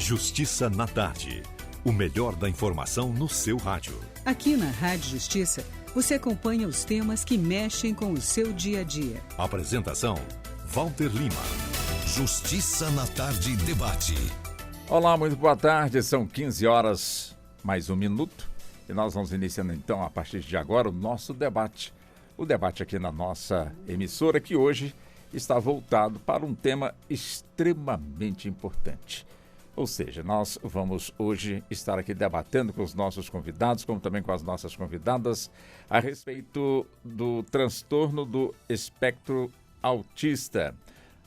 Justiça na Tarde. O melhor da informação no seu rádio. Aqui na Rádio Justiça, você acompanha os temas que mexem com o seu dia a dia. Apresentação, Walter Lima. Justiça na Tarde debate. Olá, muito boa tarde. São 15 horas, mais um minuto. E nós vamos iniciando então, a partir de agora, o nosso debate. O debate aqui na nossa emissora, que hoje está voltado para um tema extremamente importante. Ou seja, nós vamos hoje estar aqui debatendo com os nossos convidados, como também com as nossas convidadas, a respeito do transtorno do espectro autista,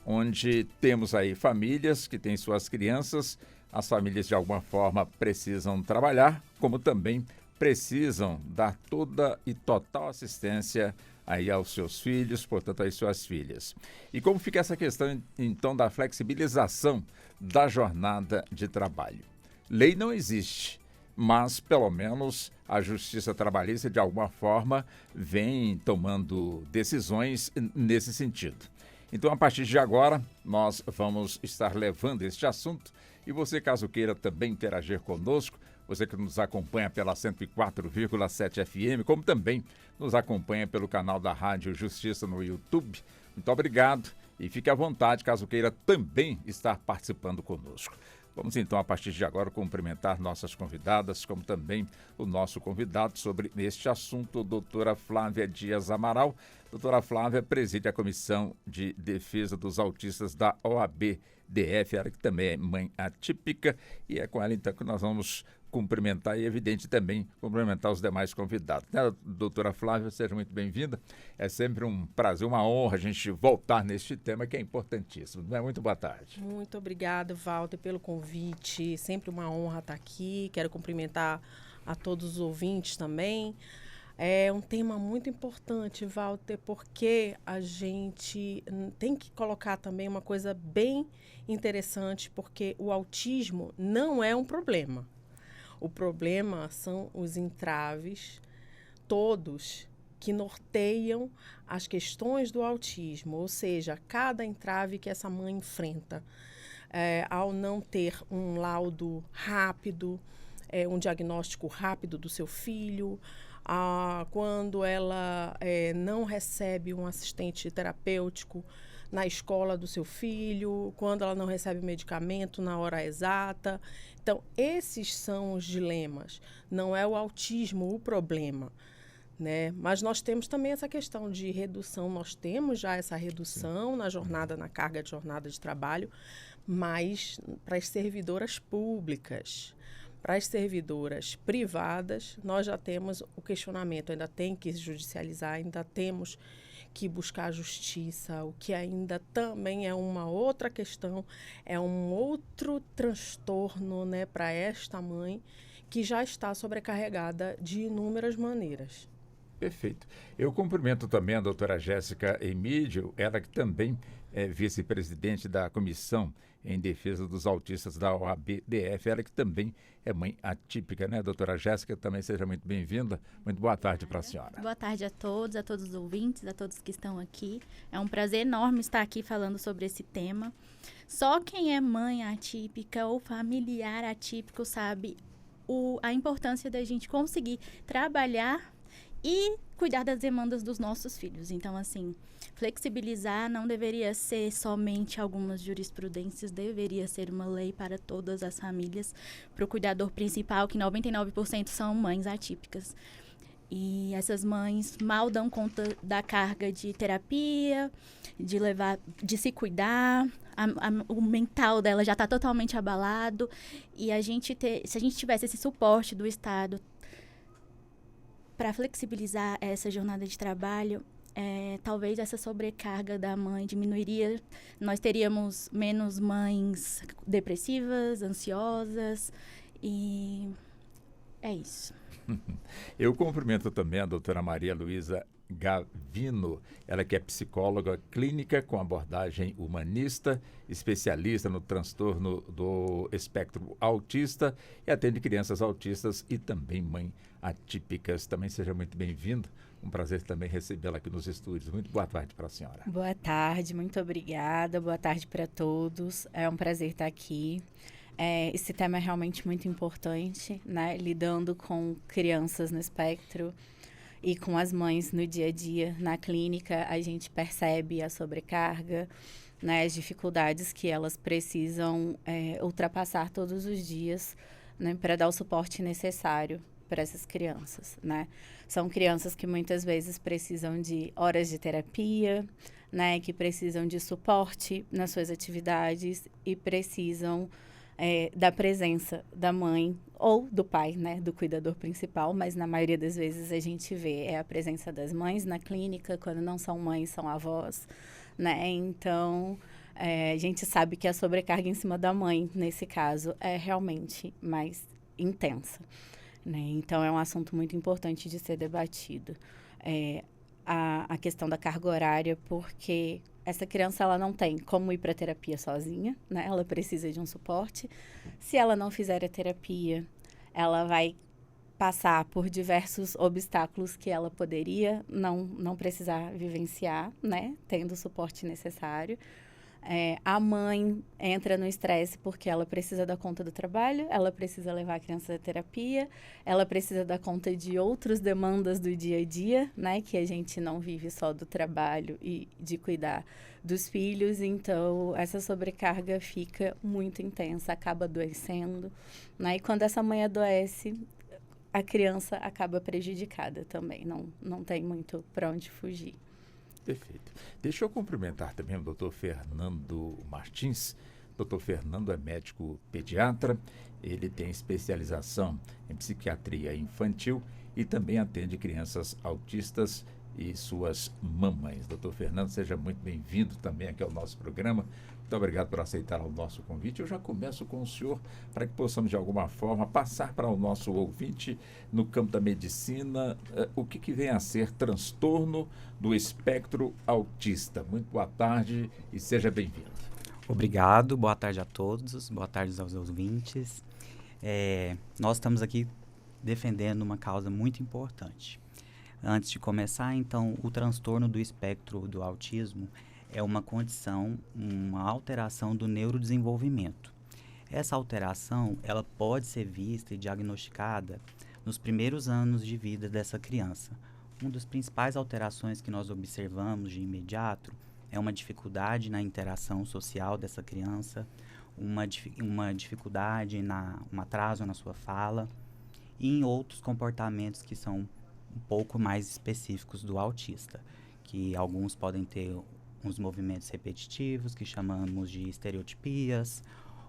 onde temos aí famílias que têm suas crianças, as famílias de alguma forma precisam trabalhar, como também precisam dar toda e total assistência aí aos seus filhos, portanto, às suas filhas. E como fica essa questão, então, da flexibilização da jornada de trabalho? Lei não existe, mas, pelo menos, a Justiça Trabalhista, de alguma forma, vem tomando decisões nesse sentido. Então, a partir de agora, nós vamos estar levando este assunto e você, caso queira também interagir conosco, você que nos acompanha pela 104,7 FM, como também nos acompanha pelo canal da Rádio Justiça no YouTube. Muito obrigado e fique à vontade, caso queira também estar participando conosco. Vamos então, a partir de agora, cumprimentar nossas convidadas, como também o nosso convidado sobre este assunto, doutora Flávia Dias Amaral. Doutora Flávia preside a Comissão de Defesa dos Autistas da OAB-DF, ela que também é mãe atípica, e é com ela então que nós vamos cumprimentar e, evidente, também cumprimentar os demais convidados. Né, doutora Flávia, seja muito bem-vinda. É sempre um prazer, uma honra a gente voltar neste tema que é importantíssimo. Muito boa tarde. Muito obrigada, Walter, pelo convite. Sempre uma honra estar aqui. Quero cumprimentar a todos os ouvintes também. É um tema muito importante, Walter, porque a gente tem que colocar também uma coisa bem interessante, porque o autismo não é um problema. O problema são os entraves, todos, que norteiam as questões do autismo, ou seja, cada entrave que essa mãe enfrenta, ao não ter um laudo rápido, um diagnóstico rápido do seu filho, quando ela não recebe um assistente terapêutico na escola do seu filho, quando ela não recebe medicamento na hora exata. Então, esses são os dilemas. Não é o autismo o problema, né? Mas nós temos também essa questão de redução. Nós temos já essa redução na jornada, na carga de jornada de trabalho, mas para as servidoras públicas. Para as servidoras privadas, nós já temos o questionamento, ainda tem que judicializar, ainda temos que buscar a justiça, o que ainda também é uma outra questão, é um outro transtorno, né, para esta mãe que já está sobrecarregada de inúmeras maneiras. Perfeito. Eu cumprimento também a doutora Jéssica Emídio, ela que também é vice-presidente da Comissão em Defesa dos Autistas da OAB-DF, ela que também é mãe atípica, né, doutora Jéssica? Também seja muito bem-vinda. Muito boa tarde para a senhora. Boa tarde a todos os ouvintes, a todos que estão aqui. É um prazer enorme estar aqui falando sobre esse tema. Só quem é mãe atípica ou familiar atípico sabe a importância da gente conseguir trabalhar e cuidar das demandas dos nossos filhos. Então, assim, flexibilizar não deveria ser somente algumas jurisprudências, deveria ser uma lei para todas as famílias, para o cuidador principal, que 99% são mães atípicas. E essas mães mal dão conta da carga de terapia, de se cuidar, o mental dela já está totalmente abalado. E se a gente tivesse esse suporte do Estado para flexibilizar essa jornada de trabalho, talvez essa sobrecarga da mãe diminuiria. Nós teríamos menos mães depressivas, ansiosas, e é isso. Eu cumprimento também a doutora Maria Luísa Gavino, ela que é psicóloga clínica com abordagem humanista, especialista no transtorno do espectro autista e atende crianças autistas e também mãe atípicas. Também seja muito bem-vindo. Um prazer também recebê-la aqui nos estúdios. Muito boa tarde para a senhora. Boa tarde, muito obrigada. Boa tarde para todos. É um prazer estar aqui. Esse tema é realmente muito importante, né? Lidando com crianças no espectro e com as mães no dia a dia. Na clínica, a gente percebe a sobrecarga, né? As dificuldades que elas precisam ultrapassar todos os dias, né? Para dar o suporte necessário para essas crianças, né? São crianças que muitas vezes precisam de horas de terapia, né? Que precisam de suporte nas suas atividades e precisam da presença da mãe ou do pai, né, do cuidador principal, mas na maioria das vezes a gente vê a presença das mães na clínica, quando não são mães, são avós, né, então a gente sabe que a sobrecarga em cima da mãe, nesse caso, é realmente mais intensa, né, então é um assunto muito importante de ser debatido. A questão da carga horária, porque essa criança ela não tem como ir para a terapia sozinha, né? Ela precisa de um suporte. Se ela não fizer a terapia, ela vai passar por diversos obstáculos que ela poderia não precisar vivenciar, né? Tendo o suporte necessário. A mãe entra no estresse porque ela precisa dar conta do trabalho, ela precisa levar a criança à terapia, ela precisa dar conta de outras demandas do dia a dia, né? Que a gente não vive só do trabalho e de cuidar dos filhos. Então, essa sobrecarga fica muito intensa, acaba adoecendo, né? E quando essa mãe adoece, a criança acaba prejudicada também, não tem muito para onde fugir. Perfeito. Deixa eu cumprimentar também o Dr. Fernando Martins. Dr. Fernando é médico pediatra, ele tem especialização em psiquiatria infantil e também atende crianças autistas e suas mamães. Dr. Fernando, seja muito bem-vindo também aqui ao nosso programa. Muito obrigado por aceitar o nosso convite. Eu já começo com o senhor para que possamos, de alguma forma, passar para o nosso ouvinte no campo da medicina o que vem a ser transtorno do espectro autista. Muito boa tarde e seja bem-vindo. Obrigado, boa tarde a todos, boa tarde aos ouvintes. Nós estamos aqui defendendo uma causa muito importante. Antes de começar, então, o transtorno do espectro do autismo é uma condição, uma alteração do neurodesenvolvimento. Essa alteração, ela pode ser vista e diagnosticada nos primeiros anos de vida dessa criança. Uma das principais alterações que nós observamos de imediato é uma dificuldade na interação social dessa criança, uma dificuldade, um atraso na sua fala e em outros comportamentos que são um pouco mais específicos do autista, que alguns podem ter uns movimentos repetitivos, que chamamos de estereotipias,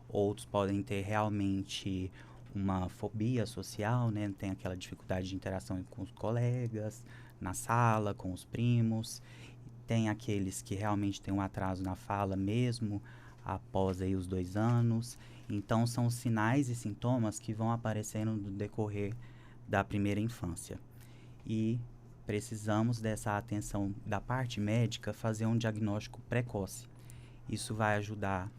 outros podem ter realmente uma fobia social, né? Tem aquela dificuldade de interação com os colegas, na sala, com os primos. Tem aqueles que realmente têm um atraso na fala mesmo após aí os 2 anos. Então, são os sinais e sintomas que vão aparecendo no decorrer da primeira infância. E precisamos dessa atenção da parte médica, fazer um diagnóstico precoce. Isso vai ajudar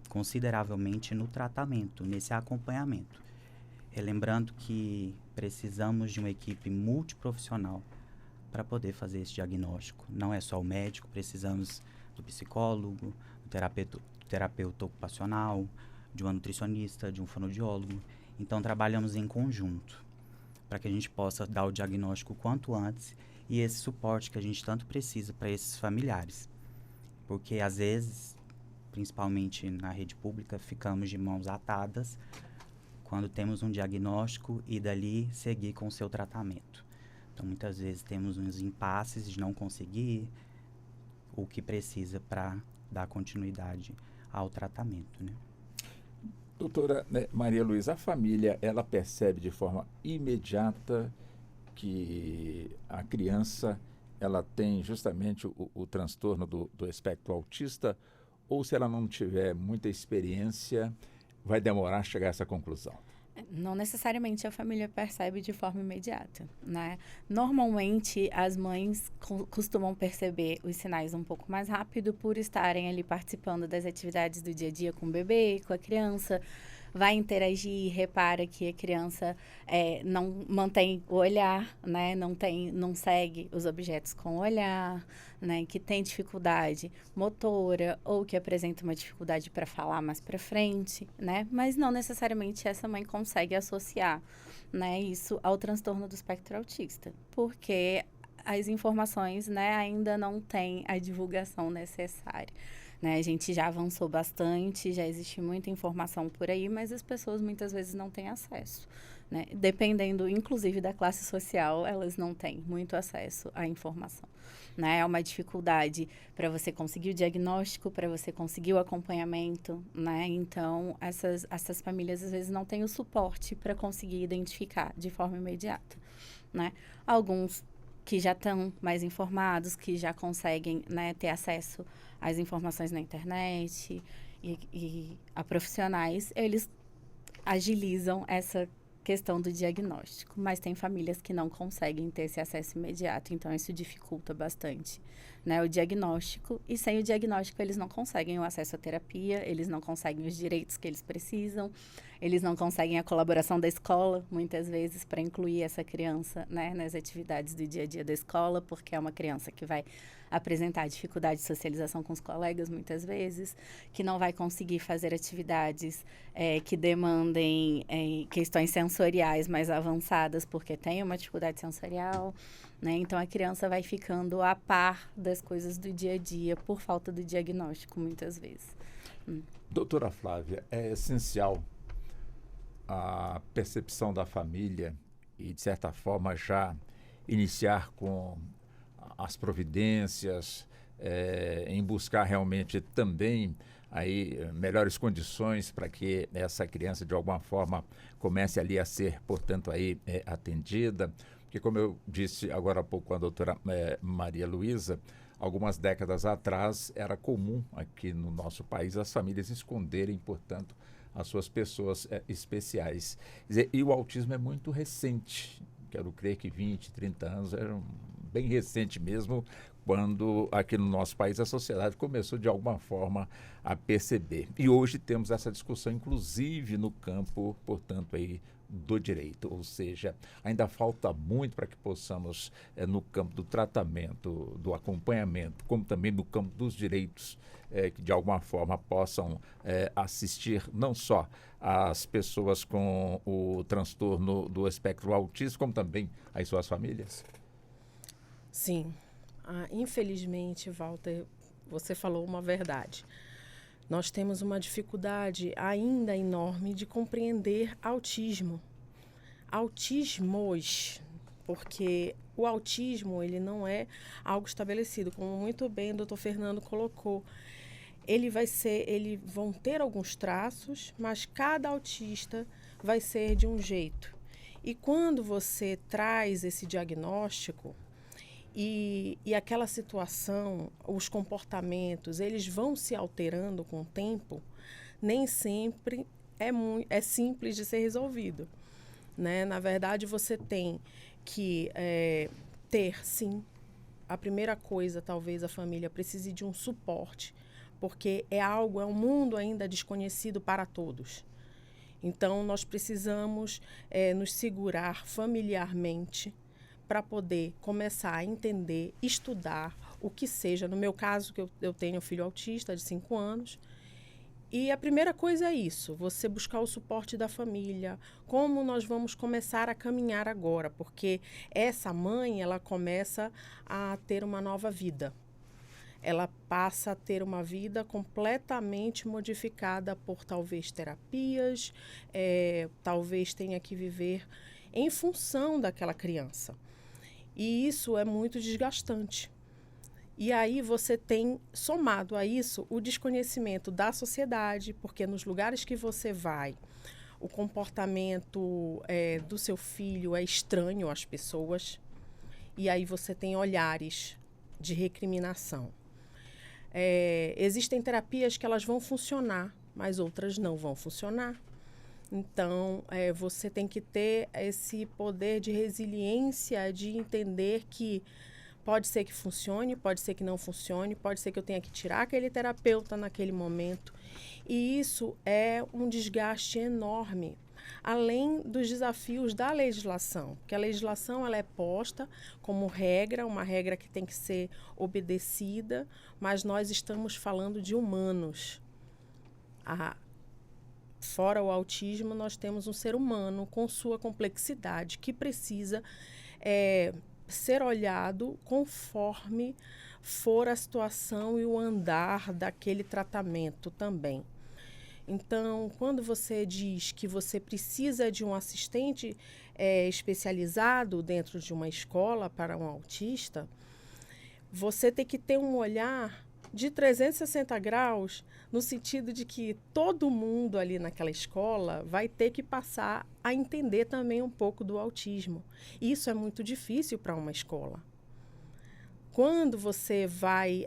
consideravelmente no tratamento, nesse acompanhamento. Relembrando que precisamos de uma equipe multiprofissional para poder fazer esse diagnóstico. Não é só o médico, precisamos do psicólogo, do terapeuta ocupacional, de uma nutricionista, de um fonoaudiólogo. Então, trabalhamos em conjunto para que a gente possa dar o diagnóstico quanto antes e esse suporte que a gente tanto precisa para esses familiares. Porque, às vezes, principalmente na rede pública, ficamos de mãos atadas quando temos um diagnóstico e dali seguir com o seu tratamento. Então, muitas vezes temos uns impasses de não conseguir o que precisa para dar continuidade ao tratamento, né? Doutora Maria Luísa, a família, ela percebe de forma imediata que a criança, ela tem justamente o transtorno do espectro autista, ou se ela não tiver muita experiência, vai demorar a chegar a essa conclusão? Não necessariamente a família percebe de forma imediata, né? Normalmente, as mães costumam perceber os sinais um pouco mais rápido por estarem ali participando das atividades do dia a dia com o bebê, com a criança, vai interagir, repara que a criança não mantém o olhar, né? Não segue os objetos com o olhar, né? Que tem dificuldade motora ou que apresenta uma dificuldade para falar mais para frente, né? Mas não necessariamente essa mãe consegue associar, né, isso ao transtorno do espectro autista, porque as informações, né, ainda não têm a divulgação necessária. Né? A gente já avançou bastante, já existe muita informação por aí, mas as pessoas muitas vezes não têm acesso. Né? Dependendo, inclusive, da classe social, elas não têm muito acesso à informação. Né? É uma dificuldade para você conseguir o diagnóstico, para você conseguir o acompanhamento. Né? Então, essas famílias, às vezes, não têm o suporte para conseguir identificar de forma imediata. Né? Alguns que já estão mais informados, que já conseguem, né, ter acesso às informações na internet e a profissionais, eles agilizam essa questão do diagnóstico. Mas tem famílias que não conseguem ter esse acesso imediato, então isso dificulta bastante, né, o diagnóstico. E sem o diagnóstico eles não conseguem o acesso à terapia, eles não conseguem os direitos que eles precisam, eles não conseguem a colaboração da escola, muitas vezes, para incluir essa criança, né, nas atividades do dia a dia da escola, porque é uma criança que vai apresentar dificuldade de socialização com os colegas, muitas vezes, que não vai conseguir fazer atividades que demandem questões sensoriais mais avançadas, porque tem uma dificuldade sensorial, né? Então, a criança vai ficando a par das coisas do dia a dia por falta do diagnóstico, muitas vezes. Doutora Flávia, é essencial a percepção da família e, de certa forma, já iniciar com as providências, em buscar realmente também aí melhores condições para que essa criança, de alguma forma, comece ali a ser, portanto, aí atendida. Porque, como eu disse agora há pouco com a doutora Maria Luísa, algumas décadas atrás era comum aqui no nosso país as famílias esconderem, portanto, as suas pessoas especiais. Quer dizer, e o autismo é muito recente, quero crer que 20, 30 anos, era bem recente mesmo, quando aqui no nosso país a sociedade começou de alguma forma a perceber. E hoje temos essa discussão, inclusive no campo, portanto, aí do direito, ou seja, ainda falta muito para que possamos, no campo do tratamento, do acompanhamento, como também no campo dos direitos, que de alguma forma possam assistir não só as pessoas com o transtorno do espectro autista, como também as suas famílias. Sim. Infelizmente, Walter, você falou uma verdade. Nós temos uma dificuldade ainda enorme de compreender autismo. Autismos, porque o autismo ele não é algo estabelecido, como muito bem o doutor Fernando colocou. Eles vão ter alguns traços, mas cada autista vai ser de um jeito. E quando você traz esse diagnóstico, e aquela situação, os comportamentos, eles vão se alterando com o tempo, nem sempre é simples de ser resolvido. Né? Na verdade, você tem que ter, sim, a primeira coisa, talvez a família precise de um suporte, porque é um mundo ainda desconhecido para todos. Então, nós precisamos nos segurar familiarmente, para poder começar a entender, estudar o que seja. No meu caso, que eu tenho um filho autista de 5 anos, e a primeira coisa é isso, você buscar o suporte da família, como nós vamos começar a caminhar agora, porque essa mãe, ela começa a ter uma nova vida. Ela passa a ter uma vida completamente modificada por talvez terapias, talvez tenha que viver em função daquela criança. E isso é muito desgastante. E aí você tem, somado a isso, o desconhecimento da sociedade, porque nos lugares que você vai, o comportamento do seu filho é estranho às pessoas. E aí você tem olhares de recriminação. Existem terapias que elas vão funcionar, mas outras não vão funcionar. Então, você tem que ter esse poder de resiliência, de entender que Pode ser que funcione, pode ser que não funcione, pode ser que eu tenha que tirar aquele terapeuta naquele momento. E isso é um desgaste enorme, além dos desafios da legislação, porque a legislação ela é posta como regra, uma regra que tem que ser obedecida, mas nós estamos falando de humanos. Fora o autismo, nós temos um ser humano com sua complexidade que precisa ser olhado conforme for a situação e o andar daquele tratamento também. Então, quando você diz que você precisa de um assistente especializado dentro de uma escola para um autista, você tem que ter um olhar de 360 graus, no sentido de que todo mundo ali naquela escola vai ter que passar a entender também um pouco do autismo. Isso é muito difícil para uma escola. Quando você vai,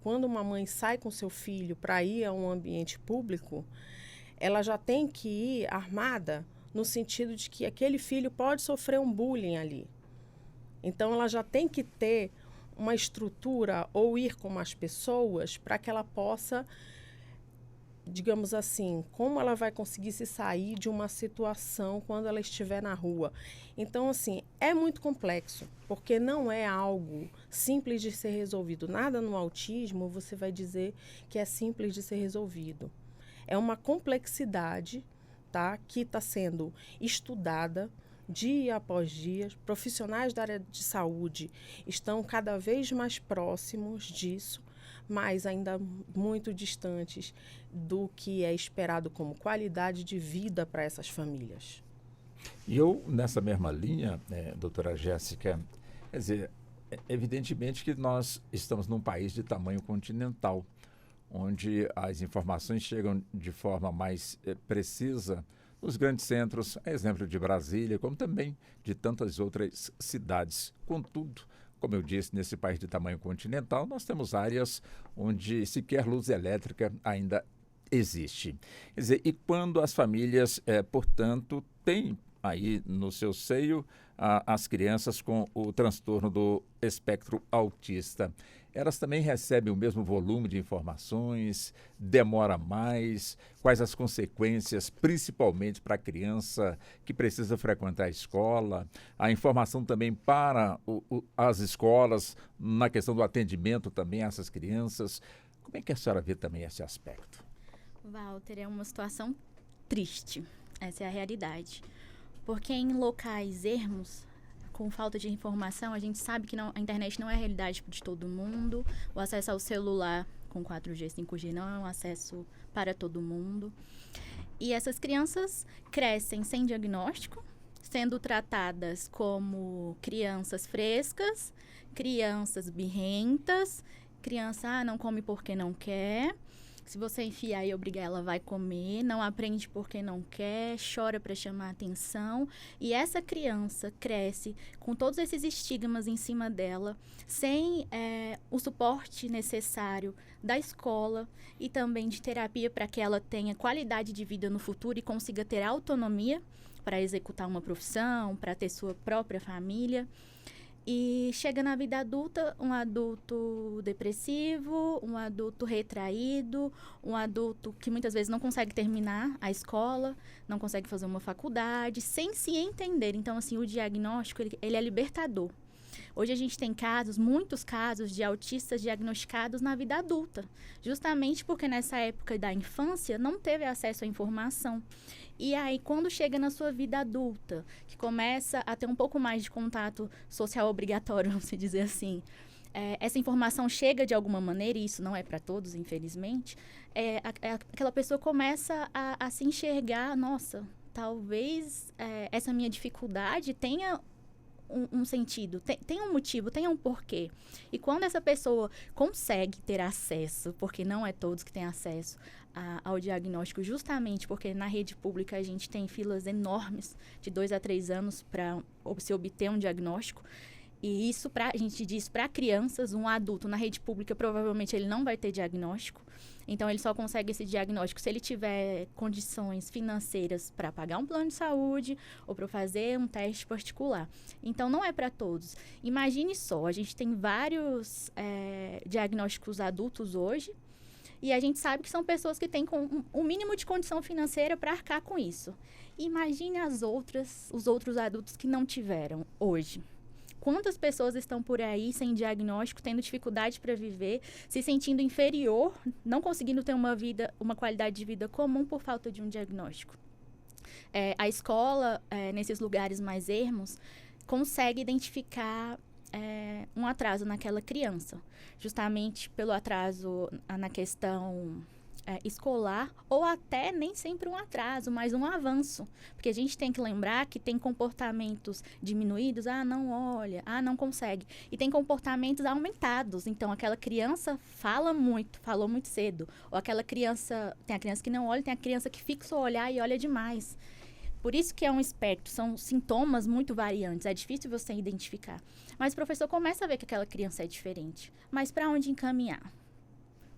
quando uma mãe sai com seu filho para ir a um ambiente público, ela já tem que ir armada no sentido de que aquele filho pode sofrer um bullying ali. Então, ela já tem que ter uma estrutura ou ir com as pessoas para que ela possa, digamos assim, como ela vai conseguir se sair de uma situação quando ela estiver na rua. Então, assim, é muito complexo, porque não é algo simples de ser resolvido. Nada no autismo você vai dizer que é simples de ser resolvido. É uma complexidade, tá, que está sendo estudada dia após dia. Profissionais da área de saúde estão cada vez mais próximos disso, mas ainda muito distantes do que é esperado como qualidade de vida para essas famílias. E eu, nessa mesma linha, doutora Jéssica, quer dizer, evidentemente que nós estamos num país de tamanho continental, onde as informações chegam de forma mais precisa nos grandes centros, a exemplo de Brasília, como também de tantas outras cidades. Contudo, como eu disse, nesse país de tamanho continental, nós temos áreas onde sequer luz elétrica ainda existe. Quer dizer, e quando as famílias, portanto, têm aí no seu seio as crianças com o transtorno do espectro autista, elas também recebem o mesmo volume de informações, demora mais, quais as consequências, principalmente para a criança que precisa frequentar a escola, a informação também para as escolas, na questão do atendimento também a essas crianças. Como é que a senhora vê também esse aspecto? Walter, é uma situação triste, essa é a realidade, porque em locais ermos, com falta de informação, a gente sabe que a internet não é a realidade de todo mundo, o acesso ao celular com 4G, 5G não é um acesso para todo mundo. E essas crianças crescem sem diagnóstico, sendo tratadas como crianças frescas, crianças birrentas, criança não come porque não quer. Se você enfiar e obrigar, ela vai comer, não aprende porque não quer, chora para chamar atenção. E essa criança cresce com todos esses estigmas em cima dela, sem o suporte necessário da escola e também de terapia para que ela tenha qualidade de vida no futuro e consiga ter autonomia para executar uma profissão, para ter sua própria família. E chega na vida adulta, um adulto depressivo, um adulto retraído, um adulto que muitas vezes não consegue terminar a escola, não consegue fazer uma faculdade, sem se entender. Então, assim, o diagnóstico, ele é libertador. Hoje a gente tem muitos casos de autistas diagnosticados na vida adulta, justamente porque nessa época da infância não teve acesso à informação. E aí, quando chega na sua vida adulta, que começa a ter um pouco mais de contato social obrigatório, vamos dizer assim, essa informação chega de alguma maneira, e isso não é para todos, infelizmente, aquela pessoa começa a se enxergar, nossa, talvez essa minha dificuldade tenha um sentido, tem um motivo, tem um porquê. E quando essa pessoa consegue ter acesso, porque não é todos que têm acesso ao diagnóstico, justamente porque na rede pública a gente tem filas enormes de 2 a 3 anos para se obter um diagnóstico, E isso, a gente diz para crianças, um adulto na rede pública, provavelmente ele não vai ter diagnóstico. Então, ele só consegue esse diagnóstico se ele tiver condições financeiras para pagar um plano de saúde ou para fazer um teste particular. Então, não é para todos. Imagine só, a gente tem vários diagnósticos adultos hoje e a gente sabe que são pessoas que têm um mínimo de condição financeira para arcar com isso. Imagine os outros adultos que não tiveram hoje. Quantas pessoas estão por aí sem diagnóstico, tendo dificuldade para viver, se sentindo inferior, não conseguindo ter uma qualidade de vida comum por falta de um diagnóstico? A escola, nesses lugares mais ermos, consegue identificar um atraso naquela criança, justamente pelo atraso na questão escolar, ou até nem sempre um atraso, mas um avanço. Porque a gente tem que lembrar que tem comportamentos diminuídos, não olha, não consegue. E tem comportamentos aumentados. Então, aquela criança falou muito cedo. Ou aquela criança, tem a criança que não olha, tem a criança que fixa o olhar e olha demais. Por isso que é um espectro, são sintomas muito variantes, é difícil você identificar. Mas o professor começa a ver que aquela criança é diferente. Mas para onde encaminhar?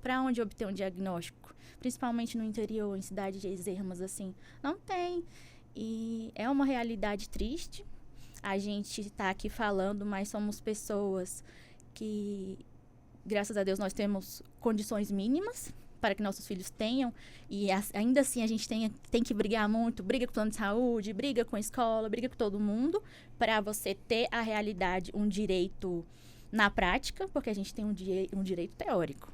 Para onde obter um diagnóstico? Principalmente no interior, em cidades ermas, assim. Não tem. E é uma realidade triste. A gente está aqui falando, mas somos pessoas que, graças a Deus, nós temos condições mínimas para que nossos filhos tenham. E ainda assim a gente tem que brigar muito. Briga com o plano de saúde, briga com a escola, briga com todo mundo. Para você ter a realidade, um direito na prática, porque a gente tem um direito teórico.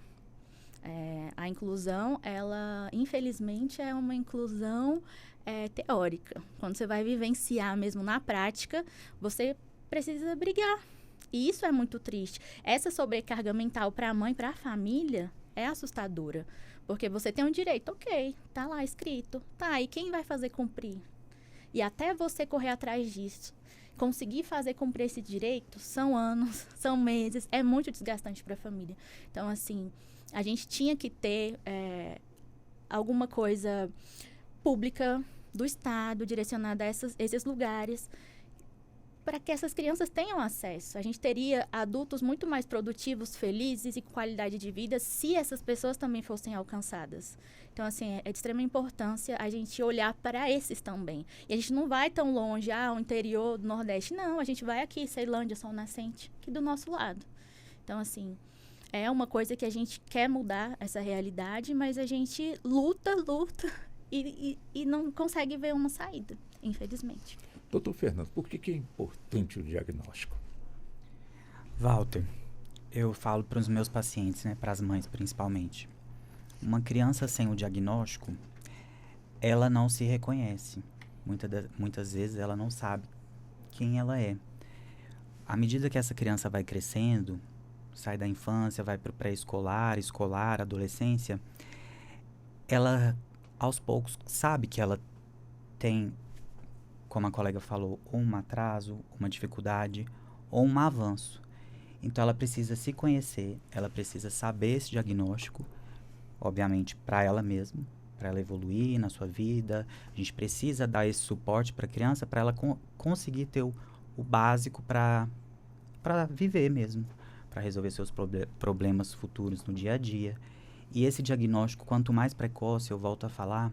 A inclusão, ela, infelizmente, é uma inclusão teórica. Quando você vai vivenciar mesmo na prática, você precisa brigar. E isso é muito triste. Essa sobrecarga mental para a mãe, para a família, é assustadora. Porque você tem um direito, ok, tá lá escrito. Tá, e quem vai fazer cumprir? E até você correr atrás disso, conseguir fazer cumprir esse direito, são anos, são meses, é muito desgastante para a família. Então, assim, a gente tinha que ter alguma coisa pública do Estado direcionada a esses lugares para que essas crianças tenham acesso. A gente teria adultos muito mais produtivos, felizes e com qualidade de vida se essas pessoas também fossem alcançadas. Então, assim, é de extrema importância a gente olhar para esses também. E a gente não vai tão longe, o interior do Nordeste. Não, a gente vai aqui, Ceilândia, Sol Nascente, aqui do nosso lado. Então, assim, é uma coisa que a gente quer mudar essa realidade, mas a gente luta e não consegue ver uma saída, infelizmente. Doutor Fernando, por que é importante o diagnóstico? Walter, eu falo para os meus pacientes, para as mães principalmente. Uma criança sem o diagnóstico, ela não se reconhece. Muitas vezes ela não sabe quem ela é. À medida que essa criança vai crescendo, sai da infância, vai para o pré-escolar, escolar, adolescência, ela, aos poucos, sabe que ela tem, como a colega falou, ou um atraso, uma dificuldade, ou um avanço. Então, ela precisa se conhecer, ela precisa saber esse diagnóstico, obviamente, para ela mesma, para ela evoluir na sua vida. A gente precisa dar esse suporte para a criança, para ela conseguir ter o básico para viver mesmo, para resolver seus problemas futuros no dia a dia. E esse diagnóstico, quanto mais precoce, eu volto a falar,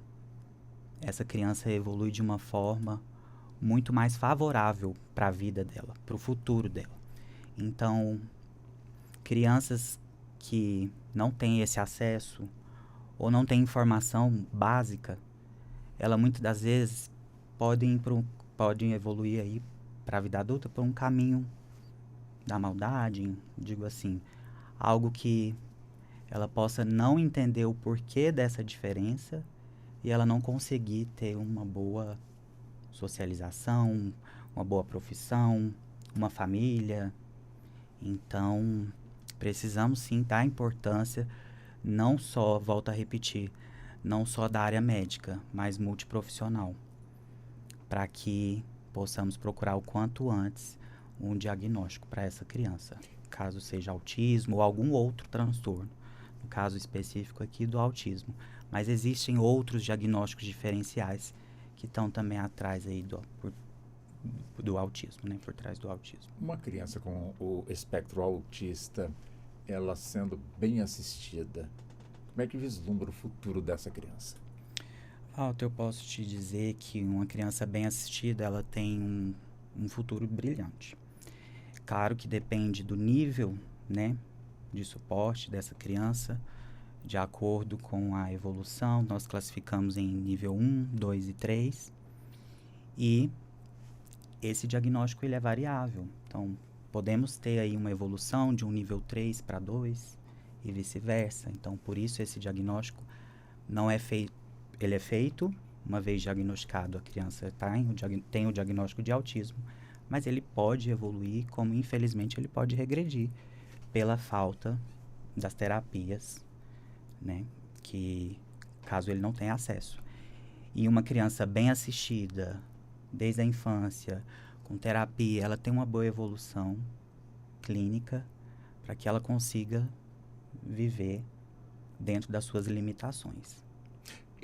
essa criança evolui de uma forma muito mais favorável para a vida dela, para o futuro dela. Então, crianças que não têm esse acesso ou não têm informação básica, ela muitas das vezes podem evoluir aí para a vida adulta por um caminho da maldade, digo assim, algo que ela possa não entender o porquê dessa diferença e ela não conseguir ter uma boa socialização, uma boa profissão, uma família. Então, precisamos sim dar importância, não só, volto a repetir, não só da área médica, mas multiprofissional, para que possamos procurar o quanto antes um diagnóstico para essa criança, caso seja autismo ou algum outro transtorno, no caso específico aqui do autismo. Mas existem outros diagnósticos diferenciais que estão também atrás aí do autismo, né? Por trás do autismo. Uma criança com o espectro autista, ela sendo bem assistida, como é que vislumbra o futuro dessa criança? Eu posso te dizer que uma criança bem assistida, ela tem um futuro brilhante. Claro que depende do nível, né, de suporte dessa criança, de acordo com a evolução. Nós classificamos em nível 1, 2 e 3. E esse diagnóstico ele é variável. Então, podemos ter aí uma evolução de um nível 3 para 2 e vice-versa. Então, por isso esse diagnóstico não é feito. Ele é feito, uma vez diagnosticado, a criança tem o diagnóstico de autismo, mas ele pode evoluir, como infelizmente ele pode regredir pela falta das terapias, né, que caso ele não tenha acesso. E uma criança bem assistida, desde a infância, com terapia, ela tem uma boa evolução clínica para que ela consiga viver dentro das suas limitações.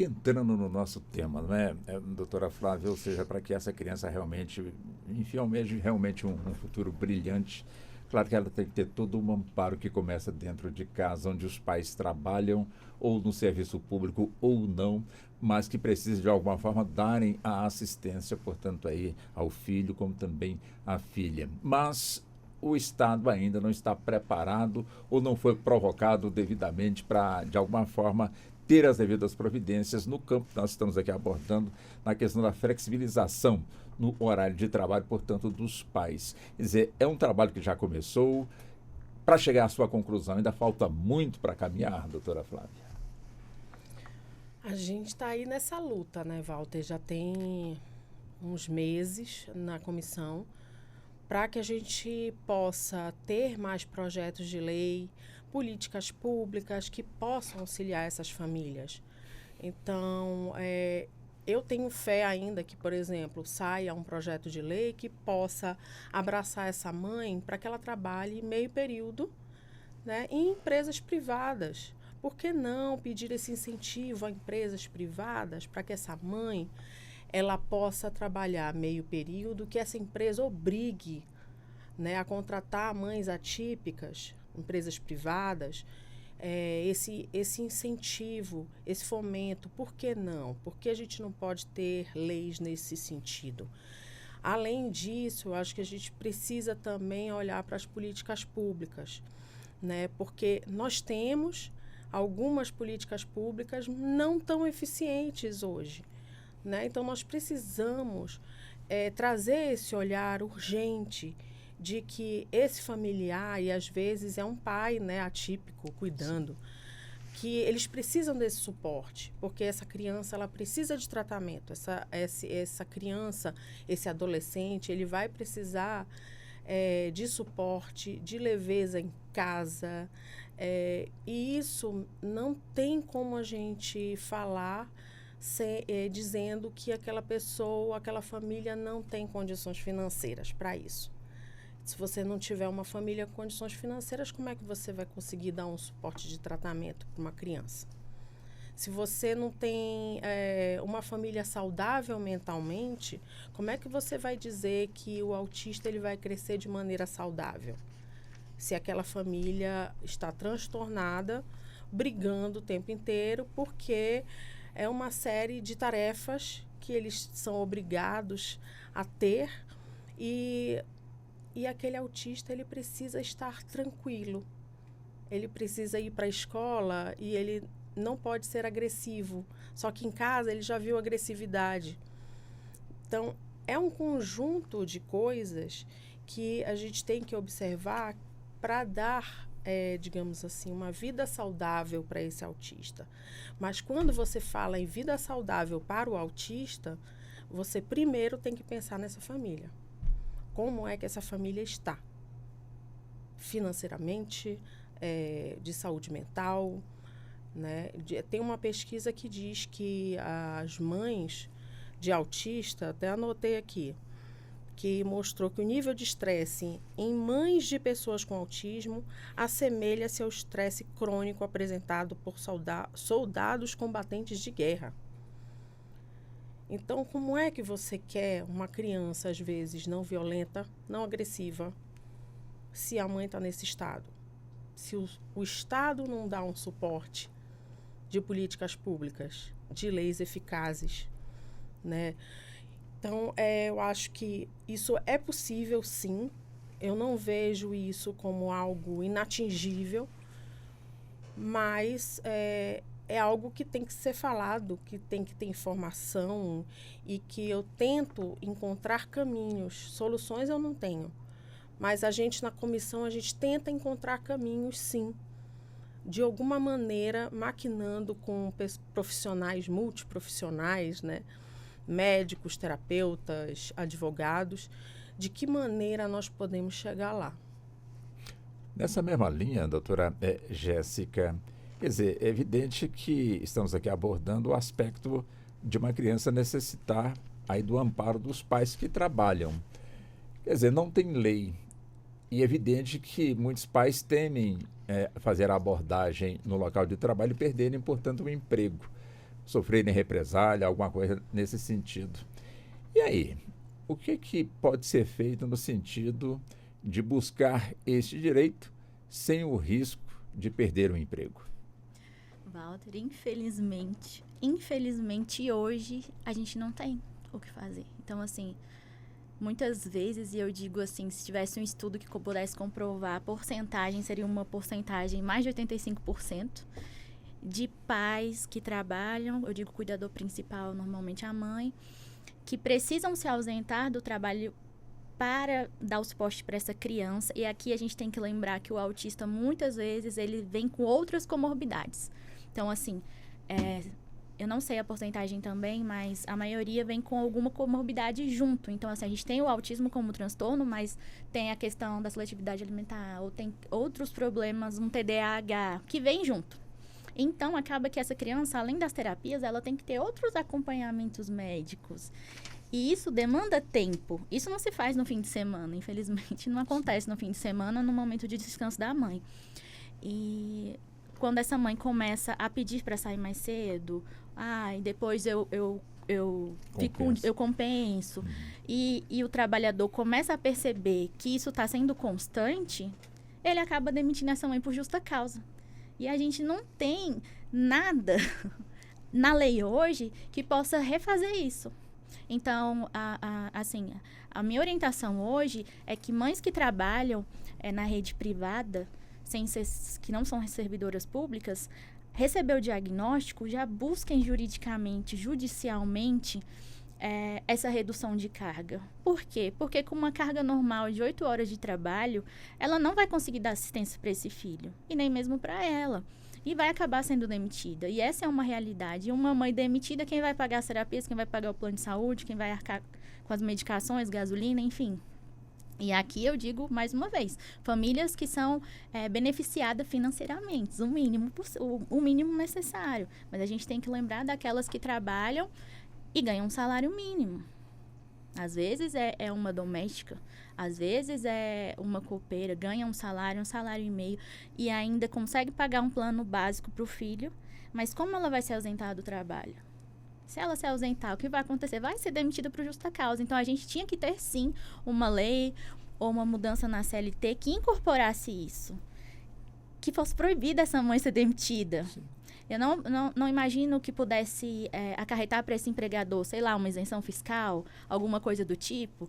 Entrando no nosso tema, não é, doutora Flávia, ou seja, para que essa criança realmente, enfim, almeje realmente um futuro brilhante, claro que ela tem que ter todo um amparo que começa dentro de casa, onde os pais trabalham, ou no serviço público, ou não, mas que precisa de alguma forma darem a assistência, portanto, aí ao filho, como também à filha. Mas o Estado ainda não está preparado ou não foi provocado devidamente para, de alguma forma, ter as devidas providências no campo que nós estamos aqui abordando, na questão da flexibilização no horário de trabalho, portanto, dos pais. Quer dizer, é um trabalho que já começou. Para chegar à sua conclusão, ainda falta muito para caminhar, doutora Flávia? A gente está aí nessa luta, né, Walter? Já tem uns meses na comissão para que a gente possa ter mais projetos de lei, políticas públicas que possam auxiliar essas famílias. Então, eu tenho fé ainda que, por exemplo, saia um projeto de lei que possa abraçar essa mãe para que ela trabalhe meio período, né, em empresas privadas. Por que não pedir esse incentivo a empresas privadas para que essa mãe ela possa trabalhar meio período, que essa empresa obrigue, né, a contratar mães atípicas, empresas privadas, esse incentivo, esse fomento, por que não? Por que a gente não pode ter leis nesse sentido? Além disso, eu acho que a gente precisa também olhar para as políticas públicas, né? Porque nós temos algumas políticas públicas não tão eficientes hoje, né? Então, nós precisamos trazer esse olhar urgente de que esse familiar, e às vezes é um pai, né, atípico, cuidando, que eles precisam desse suporte, porque essa criança ela precisa de tratamento, essa criança, esse adolescente, ele vai precisar de suporte, de leveza em casa, e isso não tem como a gente falar dizendo que aquela pessoa, aquela família não tem condições financeiras para isso. Se você não tiver uma família com condições financeiras, como é que você vai conseguir dar um suporte de tratamento para uma criança? Se você não tem uma família saudável mentalmente, como é que você vai dizer que o autista ele vai crescer de maneira saudável? Se aquela família está transtornada, brigando o tempo inteiro, porque é uma série de tarefas que eles são obrigados a ter e aquele autista, ele precisa estar tranquilo. Ele precisa ir para a escola e ele não pode ser agressivo. Só que em casa ele já viu agressividade. Então, é um conjunto de coisas que a gente tem que observar para dar, digamos assim, uma vida saudável para esse autista. Mas quando você fala em vida saudável para o autista, você primeiro tem que pensar nessa família. Como é que essa família está? Financeiramente, de saúde mental, né? Tem uma pesquisa que diz que as mães de autista, até anotei aqui, que mostrou que o nível de estresse em mães de pessoas com autismo assemelha-se ao estresse crônico apresentado por soldados combatentes de guerra. Então, como é que você quer uma criança, às vezes, não violenta, não agressiva, se a mãe está nesse estado? Se o Estado não dá um suporte de políticas públicas, de leis eficazes, né? Então, eu acho que isso é possível, sim. Eu não vejo isso como algo inatingível, mas é algo que tem que ser falado, que tem que ter informação e que eu tento encontrar caminhos. Soluções eu não tenho, mas a gente na comissão, a gente tenta encontrar caminhos, sim, de alguma maneira, maquinando com profissionais, multiprofissionais, né? Médicos, terapeutas, advogados, de que maneira nós podemos chegar lá. Nessa mesma linha, doutora Jéssica, quer dizer, é evidente que estamos aqui abordando o aspecto de uma criança necessitar aí do amparo dos pais que trabalham. Quer dizer, não tem lei. E é evidente que muitos pais temem fazer a abordagem no local de trabalho e perderem, portanto, o emprego, sofrerem represália, alguma coisa nesse sentido. E aí, o que pode ser feito no sentido de buscar este direito sem o risco de perder o emprego? Walter, infelizmente hoje a gente não tem o que fazer. Então, assim, muitas vezes, e eu digo assim, se tivesse um estudo que pudesse comprovar a porcentagem, seria uma porcentagem mais de 85%, de pais que trabalham, eu digo cuidador principal, normalmente a mãe, que precisam se ausentar do trabalho para dar o suporte para essa criança. E aqui a gente tem que lembrar que o autista, muitas vezes, ele vem com outras comorbidades. Então, assim, eu não sei a porcentagem também, mas a maioria vem com alguma comorbidade junto. Então, assim, a gente tem o autismo como transtorno, mas tem a questão da seletividade alimentar, ou tem outros problemas, um TDAH, que vem junto. Então, acaba que essa criança, além das terapias, ela tem que ter outros acompanhamentos médicos. E isso demanda tempo. Isso não se faz no fim de semana, infelizmente. Não acontece no fim de semana, no momento de descanso da mãe. E quando essa mãe começa a pedir para sair mais cedo, e depois eu compenso. E o trabalhador começa a perceber que isso está sendo constante, ele acaba demitindo essa mãe por justa causa. E a gente não tem nada na lei hoje que possa refazer isso. Então, assim, a minha orientação hoje é que mães que trabalham na rede privada, que não são servidoras públicas, recebeu o diagnóstico, já busquem juridicamente, judicialmente, essa redução de carga. Por quê? Porque com uma carga normal de 8 horas de trabalho, ela não vai conseguir dar assistência para esse filho, e nem mesmo para ela. E vai acabar sendo demitida. E essa é uma realidade. E uma mãe demitida, quem vai pagar as terapias, quem vai pagar o plano de saúde, quem vai arcar com as medicações, gasolina, enfim. E aqui eu digo, mais uma vez, famílias que são beneficiadas financeiramente, o mínimo necessário. Mas a gente tem que lembrar daquelas que trabalham e ganham um salário mínimo. Às vezes é uma doméstica, às vezes é uma copeira, ganha um salário e meio, e ainda consegue pagar um plano básico para o filho, mas como ela vai se ausentar do trabalho? Se ela se ausentar, o que vai acontecer? Vai ser demitida por justa causa. Então, a gente tinha que ter, sim, uma lei ou uma mudança na CLT que incorporasse isso. Que fosse proibida essa mãe ser demitida. Sim. Eu não imagino que pudesse acarretar para esse empregador, sei lá, uma isenção fiscal, alguma coisa do tipo.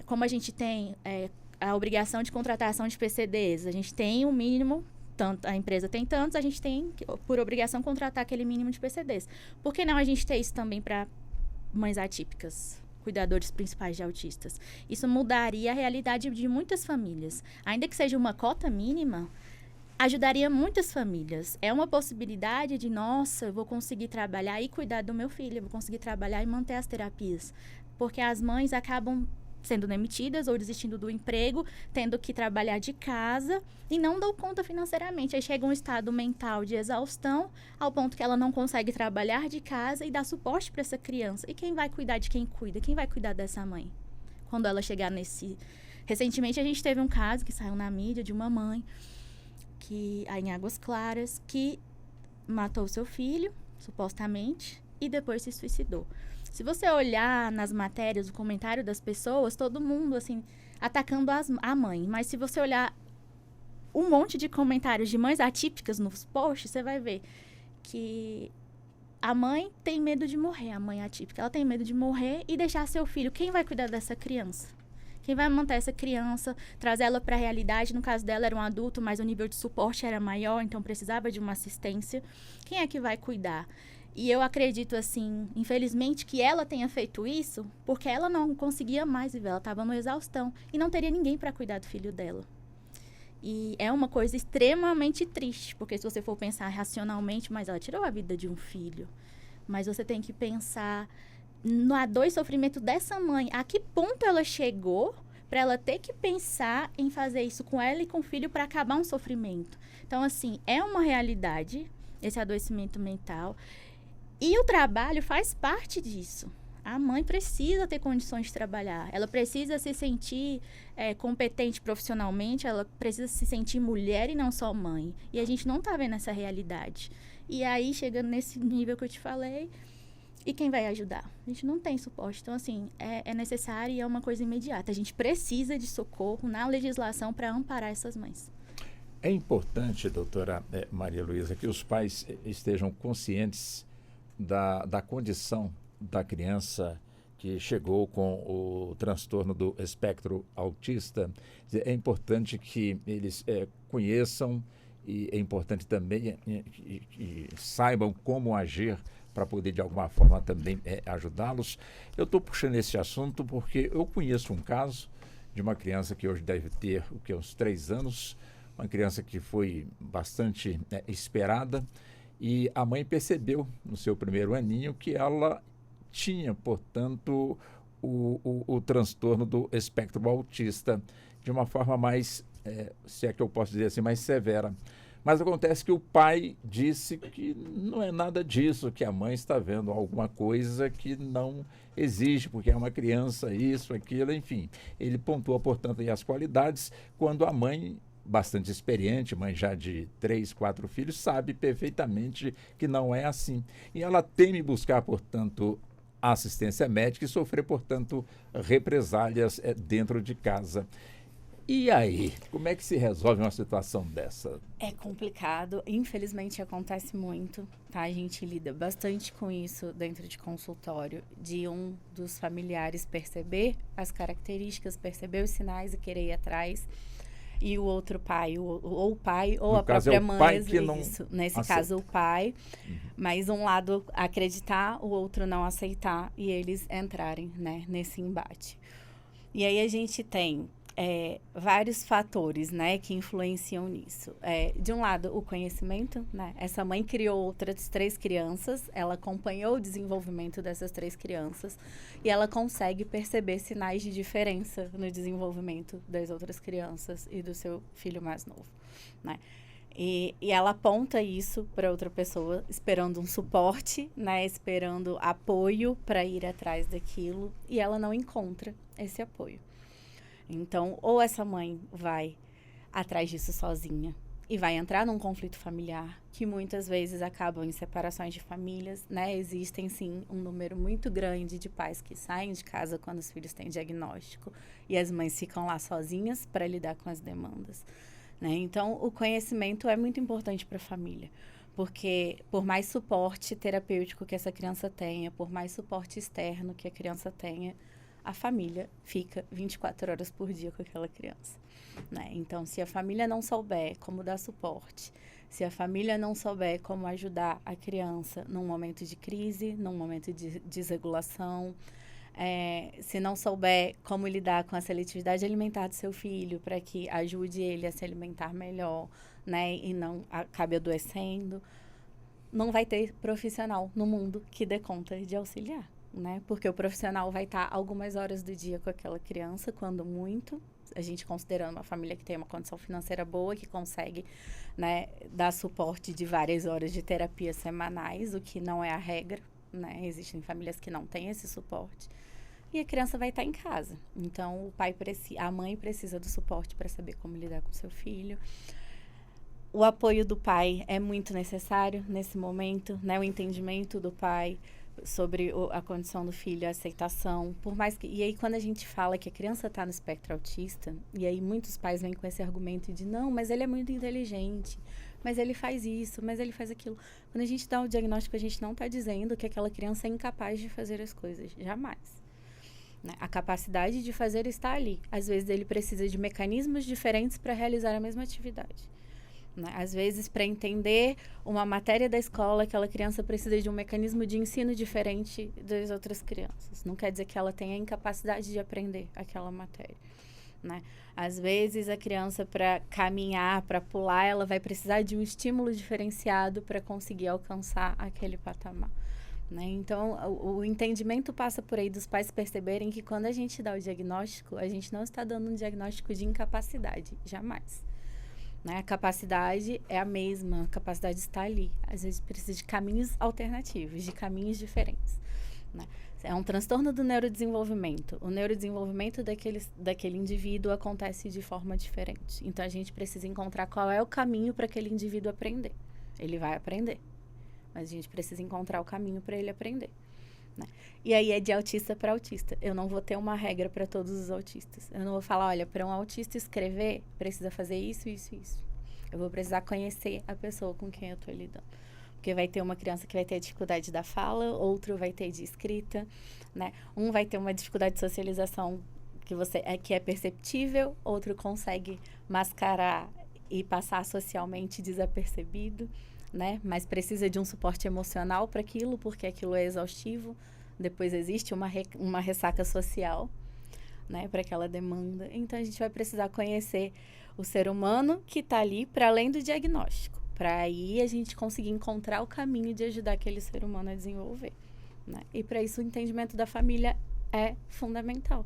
Como a gente tem a obrigação de contratação de PCDs, a gente tem um mínimo, tanto, a empresa tem tantos, a gente tem, por obrigação, contratar aquele mínimo de PCDs. Por que não a gente ter isso também para mães atípicas, cuidadores principais de autistas? Isso mudaria a realidade de muitas famílias. Ainda que seja uma cota mínima, ajudaria muitas famílias. É uma possibilidade de, nossa, eu vou conseguir trabalhar e cuidar do meu filho, eu vou conseguir trabalhar e manter as terapias. Porque as mães acabam sendo demitidas ou desistindo do emprego, tendo que trabalhar de casa e não dão conta financeiramente. Aí chega um estado mental de exaustão, ao ponto que ela não consegue trabalhar de casa e dar suporte para essa criança. E quem vai cuidar de quem cuida? Quem vai cuidar dessa mãe? Quando ela chegar nesse... Recentemente a gente teve um caso que saiu na mídia de uma mãe em Águas Claras, que matou seu filho, supostamente, e depois se suicidou. Se você olhar nas matérias, o comentário das pessoas, todo mundo, assim, atacando a mãe. Mas se você olhar um monte de comentários de mães atípicas nos posts, você vai ver que a mãe tem medo de morrer, a mãe atípica. Ela tem medo de morrer e deixar seu filho. Quem vai cuidar dessa criança? Quem vai manter essa criança, trazer ela para a realidade? No caso dela, era um adulto, mas o nível de suporte era maior, então precisava de uma assistência. Quem é que vai cuidar? E eu acredito, assim, infelizmente, que ela tenha feito isso porque ela não conseguia mais viver. Ela estava no exaustão e não teria ninguém para cuidar do filho dela. E é uma coisa extremamente triste, porque se você for pensar racionalmente, mas ela tirou a vida de um filho. Mas você tem que pensar na dor e sofrimento dessa mãe. A que ponto ela chegou para ela ter que pensar em fazer isso com ela e com o filho para acabar um sofrimento? Então, assim, é uma realidade esse adoecimento mental. E o trabalho faz parte disso. A mãe precisa ter condições de trabalhar. Ela precisa se sentir competente profissionalmente. Ela precisa se sentir mulher e não só mãe. E a gente não está vendo essa realidade. E aí, chegando nesse nível que eu te falei, e quem vai ajudar? A gente não tem suporte. Então, assim, é necessário e é uma coisa imediata. A gente precisa de socorro na legislação para amparar essas mães. É importante, doutora Maria Luísa, que os pais estejam conscientes da condição da criança que chegou com o transtorno do espectro autista. É importante que eles conheçam e é importante também que saibam como agir para poder, de alguma forma, também ajudá-los. Eu estou puxando esse assunto porque eu conheço um caso de uma criança que hoje deve ter uns 3 anos, uma criança que foi bastante esperada, e a mãe percebeu no seu primeiro aninho que ela tinha, portanto, o transtorno do espectro autista de uma forma mais, se é que eu posso dizer assim, mais severa. Mas acontece que o pai disse que não é nada disso, que a mãe está vendo alguma coisa que não existe, porque é uma criança, isso, aquilo, enfim. Ele pontua, portanto, aí as qualidades, quando a mãe, bastante experiente, mãe já de 3, 4 filhos, sabe perfeitamente que não é assim. E ela teme buscar, portanto, assistência médica e sofrer, portanto, represálias dentro de casa. E aí, como é que se resolve uma situação dessa? É complicado, infelizmente acontece muito, tá? A gente lida bastante com isso dentro de consultório, de um dos familiares perceber as características, perceber os sinais e querer ir atrás, e o outro pai, ou o pai, ou a própria mãe, isso. Nesse caso, o pai, mas um lado acreditar, o outro não aceitar, e eles entrarem, né, nesse embate. E aí a gente tem vários fatores, né, que influenciam nisso. De um lado, o conhecimento, né? Essa mãe criou outras 3 crianças, ela acompanhou o desenvolvimento dessas 3 crianças e ela consegue perceber sinais de diferença no desenvolvimento das outras crianças e do seu filho mais novo, né? E ela aponta isso para outra pessoa, esperando um suporte, né, esperando apoio para ir atrás daquilo, e ela não encontra esse apoio. Então, ou essa mãe vai atrás disso sozinha e vai entrar num conflito familiar, que muitas vezes acabam em separações de famílias, né? Existem, sim, um número muito grande de pais que saem de casa quando os filhos têm diagnóstico e as mães ficam lá sozinhas para lidar com as demandas, né? Então, o conhecimento é muito importante para a família, porque por mais suporte terapêutico que essa criança tenha, por mais suporte externo que a criança tenha, a família fica 24 horas por dia com aquela criança, né? Então, se a família não souber como dar suporte, se a família não souber como ajudar a criança num momento de crise, num momento de desregulação, se não souber como lidar com a seletividade alimentar do seu filho para que ajude ele a se alimentar melhor, né, e não acabe adoecendo, não vai ter profissional no mundo que dê conta de auxiliar, né? Porque o profissional vai estar algumas horas do dia com aquela criança, quando muito, a gente considerando uma família que tem uma condição financeira boa, que consegue, né, dar suporte de várias horas de terapia semanais, o que não é a regra, né? Existem famílias que não têm esse suporte. E a criança vai estar em casa. Então, a mãe precisa do suporte para saber como lidar com seu filho. O apoio do pai é muito necessário nesse momento, né? O entendimento do pai sobre a condição do filho, a aceitação, por mais que... E aí, quando a gente fala que a criança está no espectro autista, e aí muitos pais vêm com esse argumento de, não, mas ele é muito inteligente, mas ele faz isso, mas ele faz aquilo. Quando a gente dá o diagnóstico, a gente não está dizendo que aquela criança é incapaz de fazer as coisas, jamais. Né? A capacidade de fazer está ali. Às vezes, ele precisa de mecanismos diferentes para realizar a mesma atividade. Né? Às vezes, para entender uma matéria da escola, aquela criança precisa de um mecanismo de ensino diferente das outras crianças. Não quer dizer que ela tenha incapacidade de aprender aquela matéria. Né? Às vezes, a criança, para caminhar, para pular, ela vai precisar de um estímulo diferenciado para conseguir alcançar aquele patamar. Né? Então, o entendimento passa por aí dos pais perceberem que quando a gente dá o diagnóstico, a gente não está dando um diagnóstico de incapacidade, jamais. Né? A capacidade é a mesma, a capacidade está ali. Às vezes precisa de caminhos alternativos, de caminhos diferentes. Né? É um transtorno do neurodesenvolvimento. O neurodesenvolvimento daquele indivíduo acontece de forma diferente. Então, a gente precisa encontrar qual é o caminho para aquele indivíduo aprender. Ele vai aprender, mas a gente precisa encontrar o caminho para ele aprender. Né? E aí é de autista para autista. Eu não vou ter uma regra para todos os autistas. Eu não vou falar, olha, para um autista escrever, precisa fazer isso, isso, isso. Eu vou precisar conhecer a pessoa com quem eu estou lidando. Porque vai ter uma criança que vai ter dificuldade da fala, outro vai ter de escrita, né? Um vai ter uma dificuldade de socialização que é perceptível, outro consegue mascarar e passar socialmente desapercebido. Né? Mas precisa de um suporte emocional para aquilo, porque aquilo é exaustivo. Depois existe uma ressaca social, né, para aquela demanda. Então, a gente vai precisar conhecer o ser humano que está ali para além do diagnóstico, para aí a gente conseguir encontrar o caminho de ajudar aquele ser humano a desenvolver. Né? E para isso o entendimento da família é fundamental,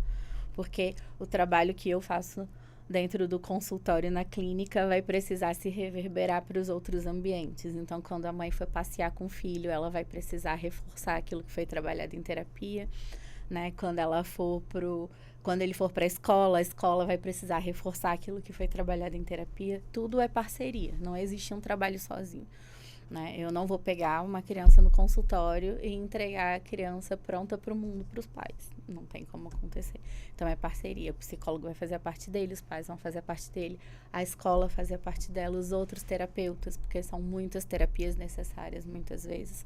porque o trabalho que eu faço dentro do consultório na clínica vai precisar se reverberar para os outros ambientes. Então, quando a mãe for passear com o filho, ela vai precisar reforçar aquilo que foi trabalhado em terapia, né? Quando ele for para a escola vai precisar reforçar aquilo que foi trabalhado em terapia. Tudo é parceria, não existe um trabalho sozinho. Né? Eu não vou pegar uma criança no consultório e entregar a criança pronta para o mundo, para os pais. Não tem como acontecer. Então, é parceria. O psicólogo vai fazer a parte dele, os pais vão fazer a parte dele, a escola fazer a parte dela, os outros terapeutas, porque são muitas terapias necessárias, muitas vezes.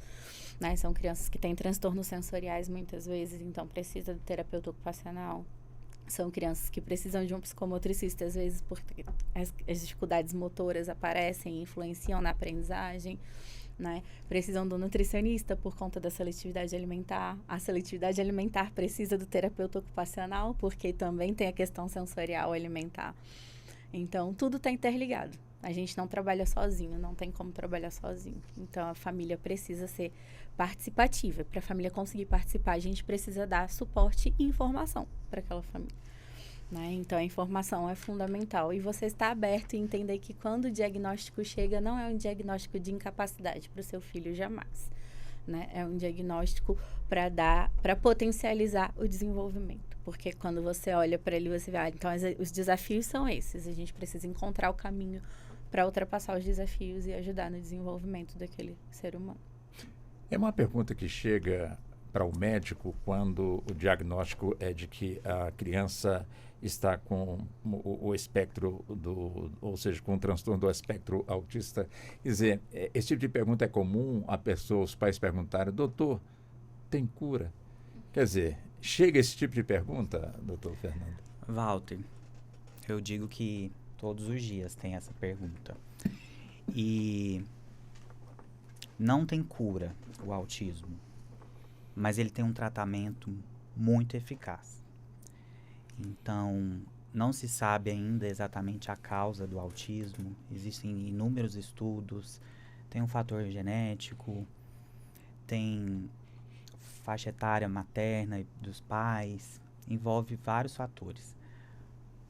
Né? São crianças que têm transtornos sensoriais, muitas vezes, então precisa de terapeuta ocupacional. São crianças que precisam de um psicomotricista, às vezes, porque as dificuldades motoras aparecem e influenciam na aprendizagem, né? Precisam do nutricionista por conta da seletividade alimentar. A seletividade alimentar precisa do terapeuta ocupacional, porque também tem a questão sensorial alimentar. Então, tudo está interligado. A gente não trabalha sozinho, não tem como trabalhar sozinho. Então, a família precisa ser participativa. Para a família conseguir participar, a gente precisa dar suporte e informação para aquela família. Né? Então, a informação é fundamental. E você está aberto e entender que quando o diagnóstico chega, não é um diagnóstico de incapacidade para o seu filho, jamais. Né? É um diagnóstico para potencializar o desenvolvimento. Porque quando você olha para ele, você vê, então os desafios são esses. A gente precisa encontrar o caminho para ultrapassar os desafios e ajudar no desenvolvimento daquele ser humano. É uma pergunta que chega para o médico quando o diagnóstico é de que a criança está com o espectro ou seja, com o transtorno do espectro autista. Quer dizer, esse tipo de pergunta é comum os pais perguntarem, doutor, tem cura? Quer dizer, chega esse tipo de pergunta, doutor Fernando? Walter, eu digo que todos os dias tem essa pergunta. E não tem cura o autismo, mas ele tem um tratamento muito eficaz. Então, não se sabe ainda exatamente a causa do autismo. Existem inúmeros estudos, tem um fator genético, tem faixa etária materna dos pais, envolve vários fatores.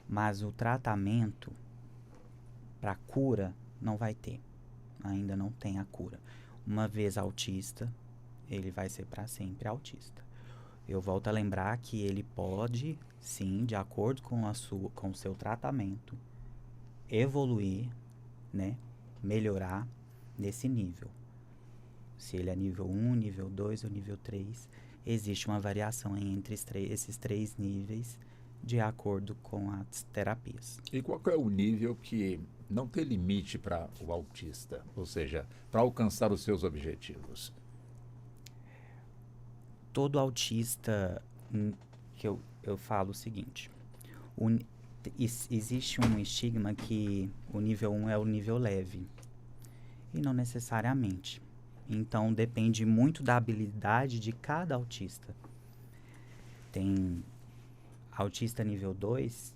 Mas o tratamento para cura não vai ter. Ainda não tem a cura. Uma vez autista, ele vai ser para sempre autista. Eu volto a lembrar que ele pode, sim, de acordo com o seu tratamento, evoluir, né, melhorar nesse nível. Se ele é nível 1, nível 2 ou nível 3, existe uma variação entre esses 3 níveis de acordo com as terapias. E qual que é o nível que não tem limite para o autista, ou seja, para alcançar os seus objetivos? Todo autista, que eu falo o seguinte, existe um estigma que o nível 1 é o nível leve, e não necessariamente. Então, depende muito da habilidade de cada autista. Tem autista nível 2,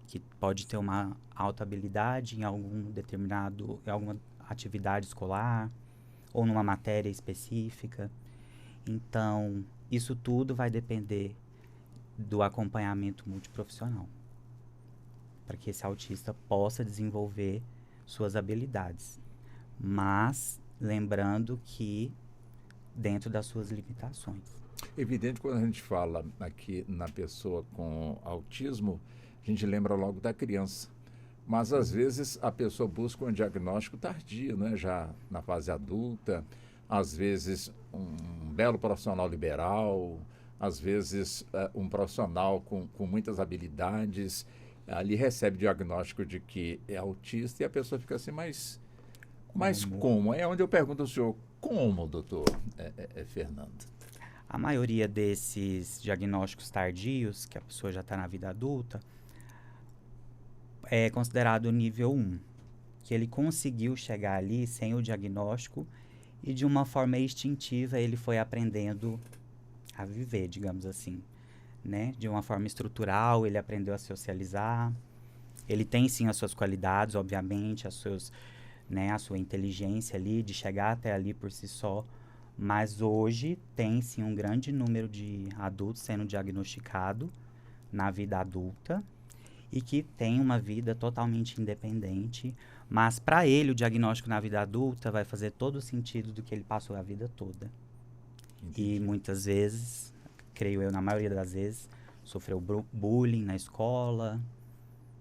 que pode ter uma alta habilidade em alguma atividade escolar ou numa matéria específica. Então, isso tudo vai depender do acompanhamento multiprofissional, para que esse autista possa desenvolver suas habilidades. Mas, lembrando que dentro das suas limitações. Evidente, quando a gente fala aqui na pessoa com autismo, a gente lembra logo da criança. Mas, às vezes, a pessoa busca um diagnóstico tardio, né? Já na fase adulta, às vezes um belo profissional liberal, às vezes um profissional com muitas habilidades, ali recebe diagnóstico de que é autista e a pessoa fica assim, mas como? É onde eu pergunto ao senhor, como, doutor Fernando? A maioria desses diagnósticos tardios, que a pessoa já está na vida adulta, é considerado nível 1, que ele conseguiu chegar ali sem o diagnóstico e de uma forma instintiva ele foi aprendendo a viver, digamos assim, né? De uma forma estrutural, ele aprendeu a socializar, ele tem sim as suas qualidades, obviamente, a sua inteligência ali, de chegar até ali por si só, mas hoje tem sim um grande número de adultos sendo diagnosticados na vida adulta e que tem uma vida totalmente independente, mas para ele o diagnóstico na vida adulta vai fazer todo o sentido do que ele passou a vida toda. Entendi. E muitas vezes, creio eu, na maioria das vezes, sofreu bullying na escola,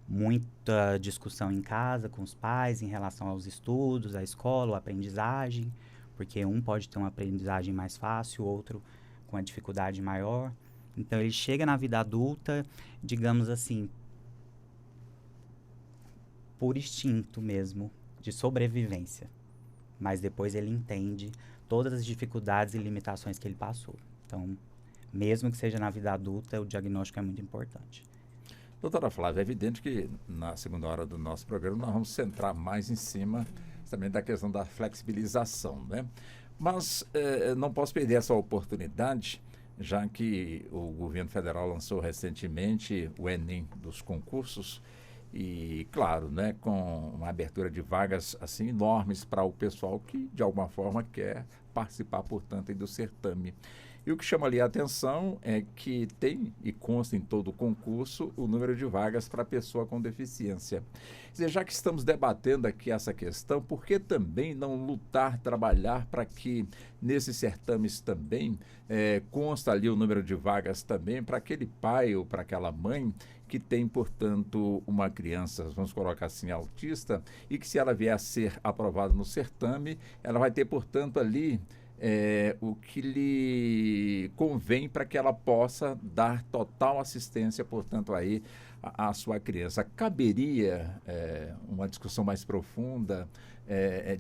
muita discussão em casa com os pais em relação aos estudos, à escola, à aprendizagem, porque um pode ter uma aprendizagem mais fácil, o outro com a dificuldade maior. Então, ele chega na vida adulta, digamos assim, por instinto mesmo, de sobrevivência. Mas depois ele entende todas as dificuldades e limitações que ele passou. Então, mesmo que seja na vida adulta, o diagnóstico é muito importante. Doutora Flávia, é evidente que na segunda hora do nosso programa nós vamos centrar mais em cima também da questão da flexibilização, né? Mas não posso perder essa oportunidade, já que o governo federal lançou recentemente o Enem dos concursos e, claro, né, com uma abertura de vagas assim enormes para o pessoal que, de alguma forma, quer participar, portanto, do certame. E o que chama ali a atenção é que tem e consta em todo o concurso o número de vagas para pessoa com deficiência. Quer dizer, já que estamos debatendo aqui essa questão, por que também não lutar, trabalhar para que nesses certames também consta ali o número de vagas também para aquele pai ou para aquela mãe que tem, portanto, uma criança, vamos colocar assim, autista, e que se ela vier a ser aprovada no certame, ela vai ter, portanto, ali o que lhe convém para que ela possa dar total assistência, portanto, aí à sua criança. Caberia uma discussão mais profunda,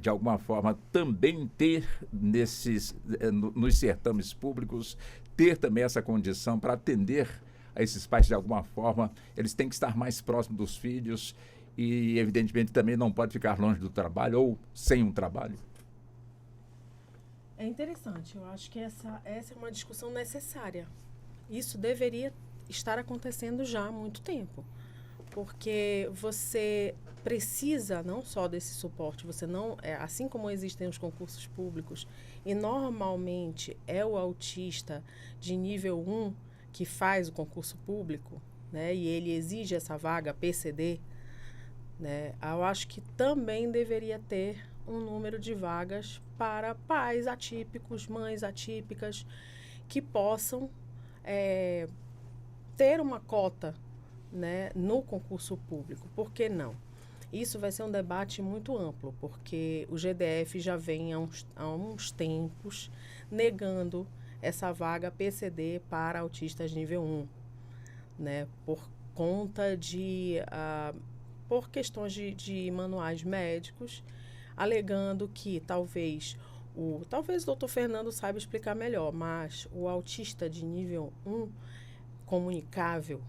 de alguma forma, também ter nos certames públicos, ter também essa condição para atender a esses pais de alguma forma. Eles têm que estar mais próximos dos filhos e, evidentemente, também não pode ficar longe do trabalho ou sem um trabalho. É interessante, eu acho que essa é uma discussão necessária. Isso deveria estar acontecendo já há muito tempo, porque você precisa não só desse suporte, você não, assim como existem os concursos públicos, e normalmente é o autista de nível 1 que faz o concurso público, né, e ele exige essa vaga PCD, né, eu acho que também deveria ter um número de vagas para pais atípicos, mães atípicas, que possam ter uma cota, né, no concurso público. Por que não? Isso vai ser um debate muito amplo, porque o GDF já vem há uns tempos negando essa vaga PCD para autistas nível 1, né? Por conta por questões de manuais médicos, alegando que talvez o doutor Fernando saiba explicar melhor, mas o autista de nível 1 comunicável,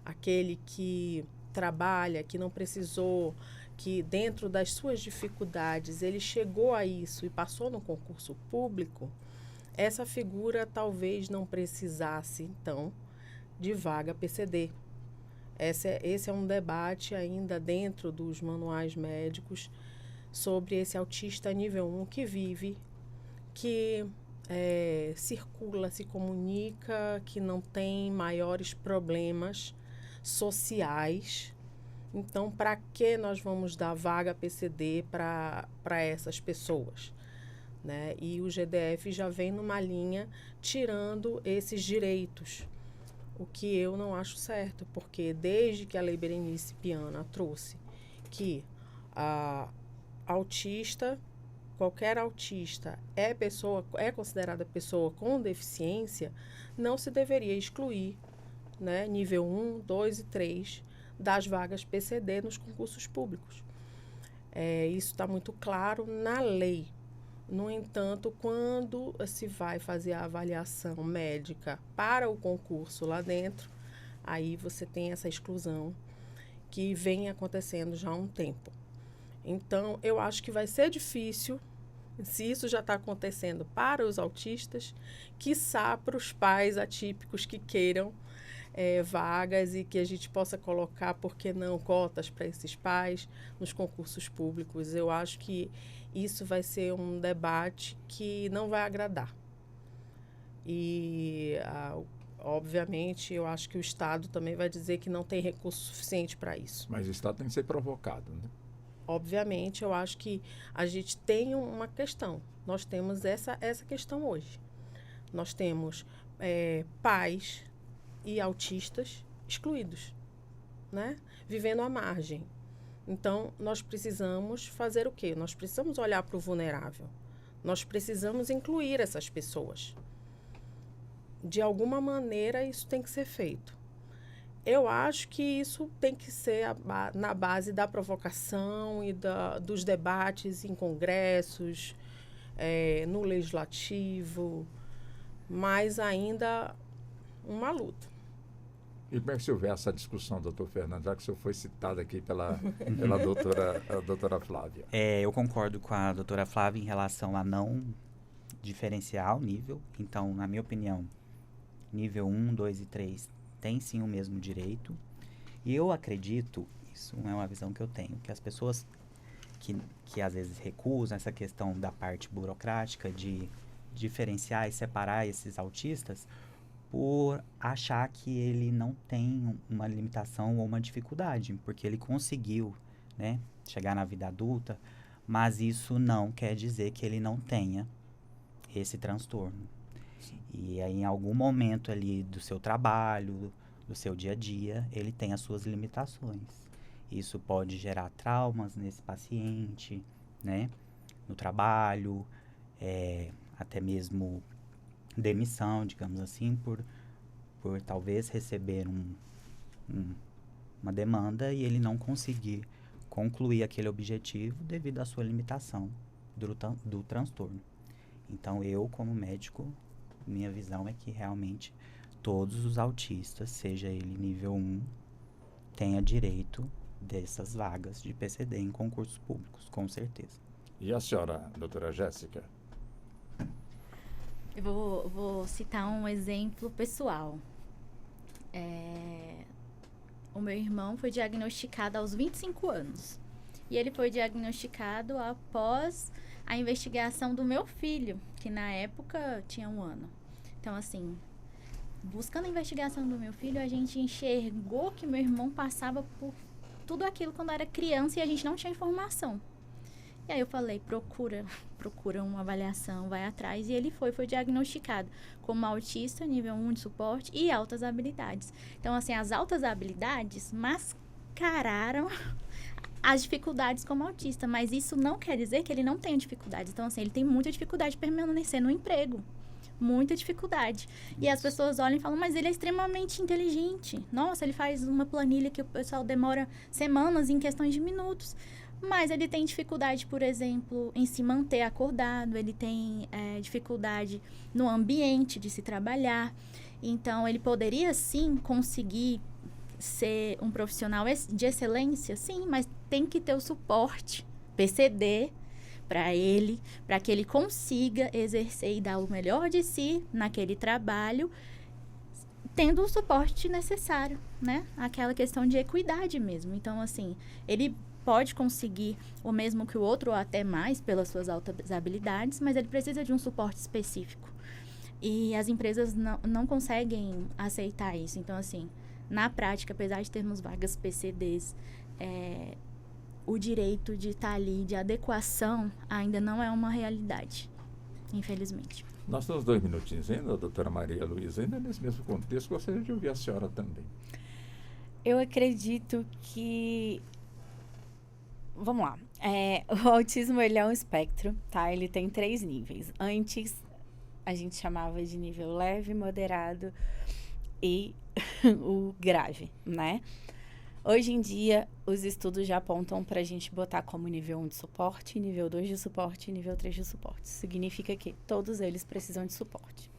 aquele que trabalha, que não precisou, que dentro das suas dificuldades ele chegou a isso e passou no concurso público, essa figura talvez não precisasse, então, de vaga PCD. Esse é um debate ainda dentro dos manuais médicos sobre esse autista nível 1 que vive, que circula, se comunica, que não tem maiores problemas sociais. Então, para que nós vamos dar vaga PCD para essas pessoas? Né? E o GDF já vem numa linha tirando esses direitos, o que eu não acho certo, porque desde que a Lei Berenice Piana trouxe que qualquer autista é considerada pessoa com deficiência, não se deveria excluir, né, nível 1, 2 e 3 das vagas PCD nos concursos públicos. Isso está muito claro na lei. No entanto, quando se vai fazer a avaliação médica para o concurso lá dentro, aí você tem essa exclusão que vem acontecendo já há um tempo. Então, eu acho que vai ser difícil, se isso já está acontecendo para os autistas, quiçá para os pais atípicos que queiram vagas e que a gente possa colocar, por que não, cotas para esses pais nos concursos públicos. Eu acho que isso vai ser um debate que não vai agradar. E, obviamente, eu acho que o Estado também vai dizer que não tem recurso suficiente para isso. Mas o Estado tem que ser provocado, né? Obviamente, eu acho que a gente tem uma questão. Nós temos essa questão hoje. Nós temos pais e autistas excluídos, né? Vivendo à margem. Então, nós precisamos fazer o quê? Nós precisamos olhar para o vulnerável. Nós precisamos incluir essas pessoas. De alguma maneira, isso tem que ser feito. Eu acho que isso tem que ser na base da provocação e dos debates em congressos, no legislativo, mas ainda uma luta. E como é que se houver essa discussão, doutor Fernando, já que o senhor foi citado aqui pela doutora Flávia? Eu concordo com a doutora Flávia em relação a não diferenciar o nível. Então, na minha opinião, nível 1, 2 e 3 tem sim o mesmo direito. E eu acredito, isso é uma visão que eu tenho, que as pessoas que às vezes recusam essa questão da parte burocrática de diferenciar e separar esses autistas, por achar que ele não tem uma limitação ou uma dificuldade, porque ele conseguiu, né, chegar na vida adulta, mas isso não quer dizer que ele não tenha esse transtorno. E aí, em algum momento ali do seu trabalho, do seu dia a dia, ele tem as suas limitações. Isso pode gerar traumas nesse paciente, né, no trabalho, até mesmo demissão, digamos assim, por talvez receber uma demanda e ele não conseguir concluir aquele objetivo devido à sua limitação do transtorno. Então, eu, como médico, minha visão é que realmente todos os autistas, seja ele nível 1, tenha direito dessas vagas de PCD em concursos públicos, com certeza. E a senhora, doutora Jéssica? Eu vou citar um exemplo pessoal. O meu irmão foi diagnosticado aos 25 anos. E ele foi diagnosticado após a investigação do meu filho, que na época tinha 1 ano. Então, assim, buscando a investigação do meu filho, a gente enxergou que meu irmão passava por tudo aquilo quando era criança e a gente não tinha informação. E aí eu falei, procura uma avaliação, vai atrás. E ele foi diagnosticado como autista, nível 1 de suporte e altas habilidades. Então, assim, as altas habilidades mascararam as dificuldades como autista, mas isso não quer dizer que ele não tenha dificuldades. Então, assim, ele tem muita dificuldade de permanecer no emprego. Muita dificuldade. E as pessoas olham e falam, mas ele é extremamente inteligente. Nossa, ele faz uma planilha que o pessoal demora semanas em questões de minutos. Mas ele tem dificuldade, por exemplo, em se manter acordado. Ele tem dificuldade no ambiente de se trabalhar. Então, ele poderia, sim, conseguir ser um profissional de excelência, sim, mas tem que ter o suporte, PCD, para que ele consiga exercer e dar o melhor de si naquele trabalho, tendo o suporte necessário, né? Aquela questão de equidade mesmo. Então, assim, ele pode conseguir o mesmo que o outro, ou até mais, pelas suas altas habilidades, mas ele precisa de um suporte específico. E as empresas não conseguem aceitar isso. Então, assim, na prática, apesar de termos vagas PCDs, o direito de estar ali, de adequação, ainda não é uma realidade, infelizmente. Nós temos 2 minutinhos ainda, doutora Maria Luísa, ainda nesse mesmo contexto, gostaria de ouvir a senhora também. Eu acredito que... Vamos lá. O autismo, ele é um espectro, tá? Ele tem 3 níveis. Antes, a gente chamava de nível leve, moderado e o grave, né? Hoje em dia, os estudos já apontam para a gente botar como nível 1 de suporte, nível 2 de suporte e nível 3 de suporte. Isso significa que todos eles precisam de suporte,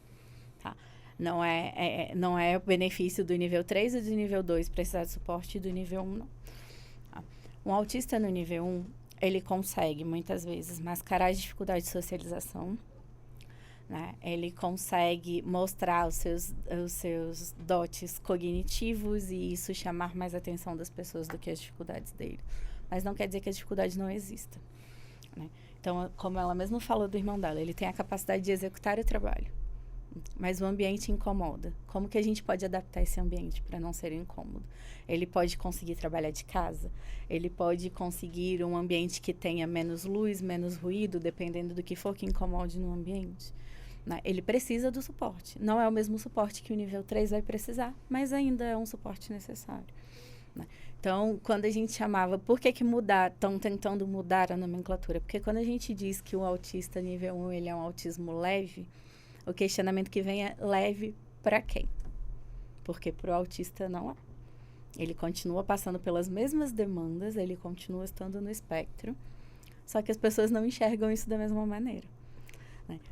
tá? Não é o benefício do nível 3 e do nível 2 precisar de suporte e do nível 1, não. Tá? Um autista no nível 1, ele consegue, muitas vezes, mascarar as dificuldades de socialização, né? Ele consegue mostrar os seus dotes cognitivos e isso chamar mais a atenção das pessoas do que as dificuldades dele. Mas não quer dizer que a dificuldade não exista, né? Então, como ela mesma falou do irmão dela, ele tem a capacidade de executar o trabalho, mas o ambiente incomoda. Como que a gente pode adaptar esse ambiente para não ser incômodo? Ele pode conseguir trabalhar de casa, ele pode conseguir um ambiente que tenha menos luz, menos ruído, dependendo do que for que incomode no ambiente. Ele precisa do suporte. Não é o mesmo suporte que o nível 3 vai precisar, mas ainda é um suporte necessário, né? Então, quando a gente chamava... Por que estão tentando mudar a nomenclatura? Porque quando a gente diz que o autista nível 1 ele é um autismo leve, o questionamento que vem é leve para quem? Porque para o autista não é. Ele continua passando pelas mesmas demandas, ele continua estando no espectro, só que as pessoas não enxergam isso da mesma maneira.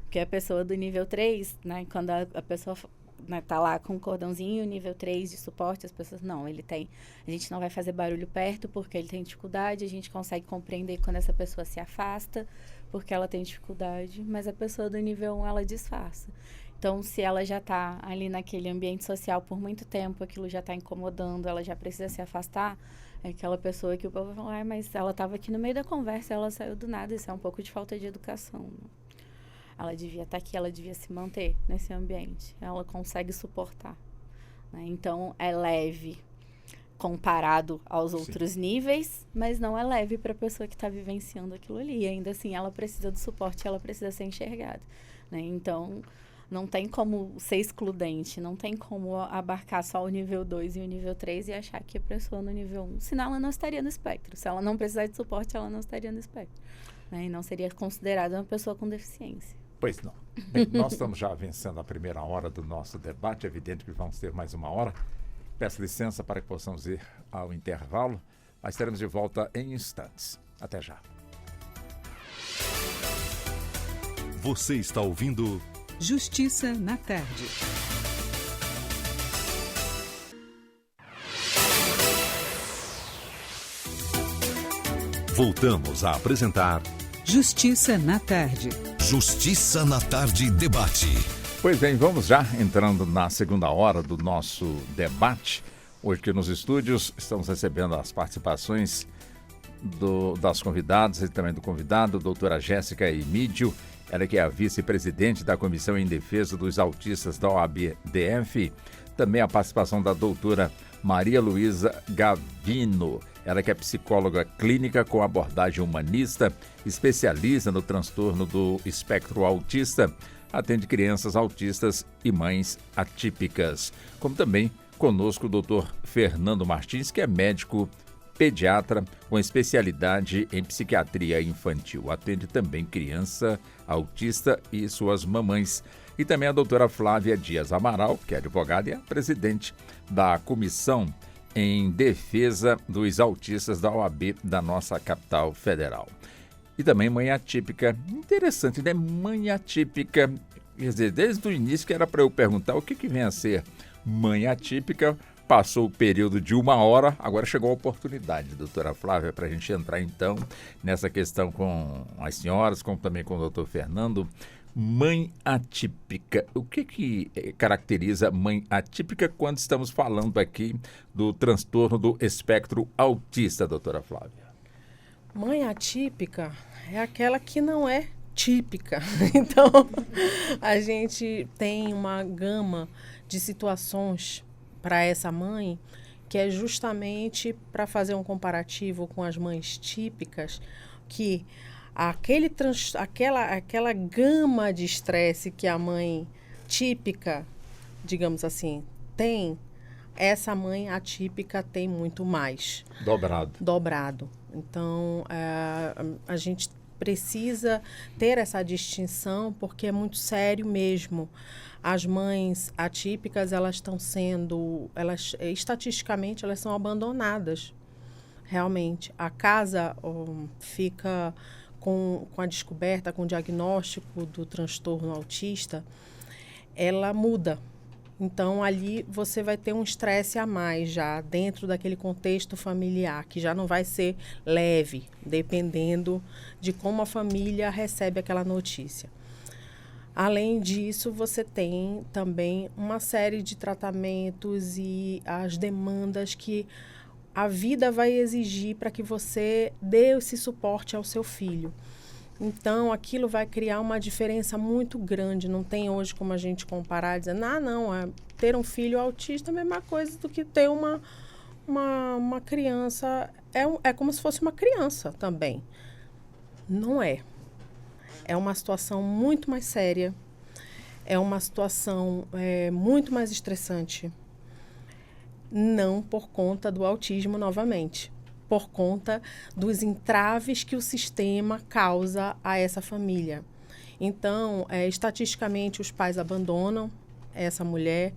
Porque a pessoa do nível 3, né, quando a pessoa tá lá com um cordãozinho, nível 3 de suporte, as pessoas, não, a gente não vai fazer barulho perto porque ele tem dificuldade, a gente consegue compreender quando essa pessoa se afasta porque ela tem dificuldade, mas a pessoa do nível 1, ela disfarça. Então, se ela já está ali naquele ambiente social por muito tempo, aquilo já está incomodando, ela já precisa se afastar, é aquela pessoa que o povo fala, mas ela estava aqui no meio da conversa, ela saiu do nada, isso é um pouco de falta de educação, né? Ela devia estar aqui, ela devia se manter nesse ambiente. Ela consegue suportar, né? Então, é leve comparado aos outros níveis, mas não é leve para a pessoa que está vivenciando aquilo ali. E ainda assim, ela precisa do suporte, ela precisa ser enxergada, né? Então, não tem como ser excludente, não tem como abarcar só o nível 2 e o nível 3 e achar que a pessoa no nível 1, senão ela não estaria no espectro. Se ela não precisar de suporte, ela não estaria no espectro, né? E não seria considerada uma pessoa com deficiência. Pois não. Bem, nós estamos já vencendo a primeira hora do nosso debate. É evidente que vamos ter mais uma hora. Peço licença para que possamos ir ao intervalo, mas estaremos de volta em instantes. Até já. Você está ouvindo Justiça na Tarde. Voltamos a apresentar Justiça na Tarde. Justiça na Tarde Debate. Pois bem, vamos já entrando na segunda hora do nosso debate. Hoje aqui nos estúdios estamos recebendo as participações das convidadas e também do convidado, doutora Jéssica Emídio, ela que é a vice-presidente da Comissão em Defesa dos Autistas da OAB-DF. Também a participação da doutora Maria Luísa Gavino, ela que é psicóloga clínica com abordagem humanista, especialista no transtorno do espectro autista, atende crianças autistas e mães atípicas. Como também conosco o doutor Fernando Martins, que é médico pediatra com especialidade em psiquiatria infantil. Atende também criança autista e suas mamães. E também a doutora Flávia Dias Amaral, que é advogada e é presidente da Comissão em Defesa dos Autistas da OAB da nossa capital federal. E também mãe atípica. Interessante, né? Mãe atípica. Quer dizer, desde o início que era para eu perguntar o que vem a ser mãe atípica. Passou o período de 1 hora, agora chegou a oportunidade, doutora Flávia, para a gente entrar então nessa questão com as senhoras, como também com o doutor Fernando. Mãe atípica. O que caracteriza mãe atípica quando estamos falando aqui do transtorno do espectro autista, doutora Flávia? Mãe atípica é aquela que não é típica. Então, a gente tem uma gama de situações para essa mãe que é justamente para fazer um comparativo com as mães típicas, que aquela gama de estresse que a mãe típica, digamos assim, tem, essa mãe atípica tem muito mais. Dobrado. Então, a gente precisa ter essa distinção porque é muito sério mesmo. As mães atípicas, estatisticamente, elas são abandonadas. Realmente. A casa fica com a descoberta, com o diagnóstico do transtorno autista, ela muda. Então, ali você vai ter um estresse a mais já dentro daquele contexto familiar, que já não vai ser leve, dependendo de como a família recebe aquela notícia. Além disso, você tem também uma série de tratamentos e as demandas que a vida vai exigir para que você dê esse suporte ao seu filho. Então, aquilo vai criar uma diferença muito grande. Não tem hoje como a gente comparar e dizer, ter um filho autista é a mesma coisa do que ter uma criança. É como se fosse uma criança também. Não é. É uma situação muito mais séria. É uma situação muito mais estressante. Não por conta do autismo novamente. Por conta dos entraves que o sistema causa a essa família. Então, estatisticamente, os pais abandonam essa mulher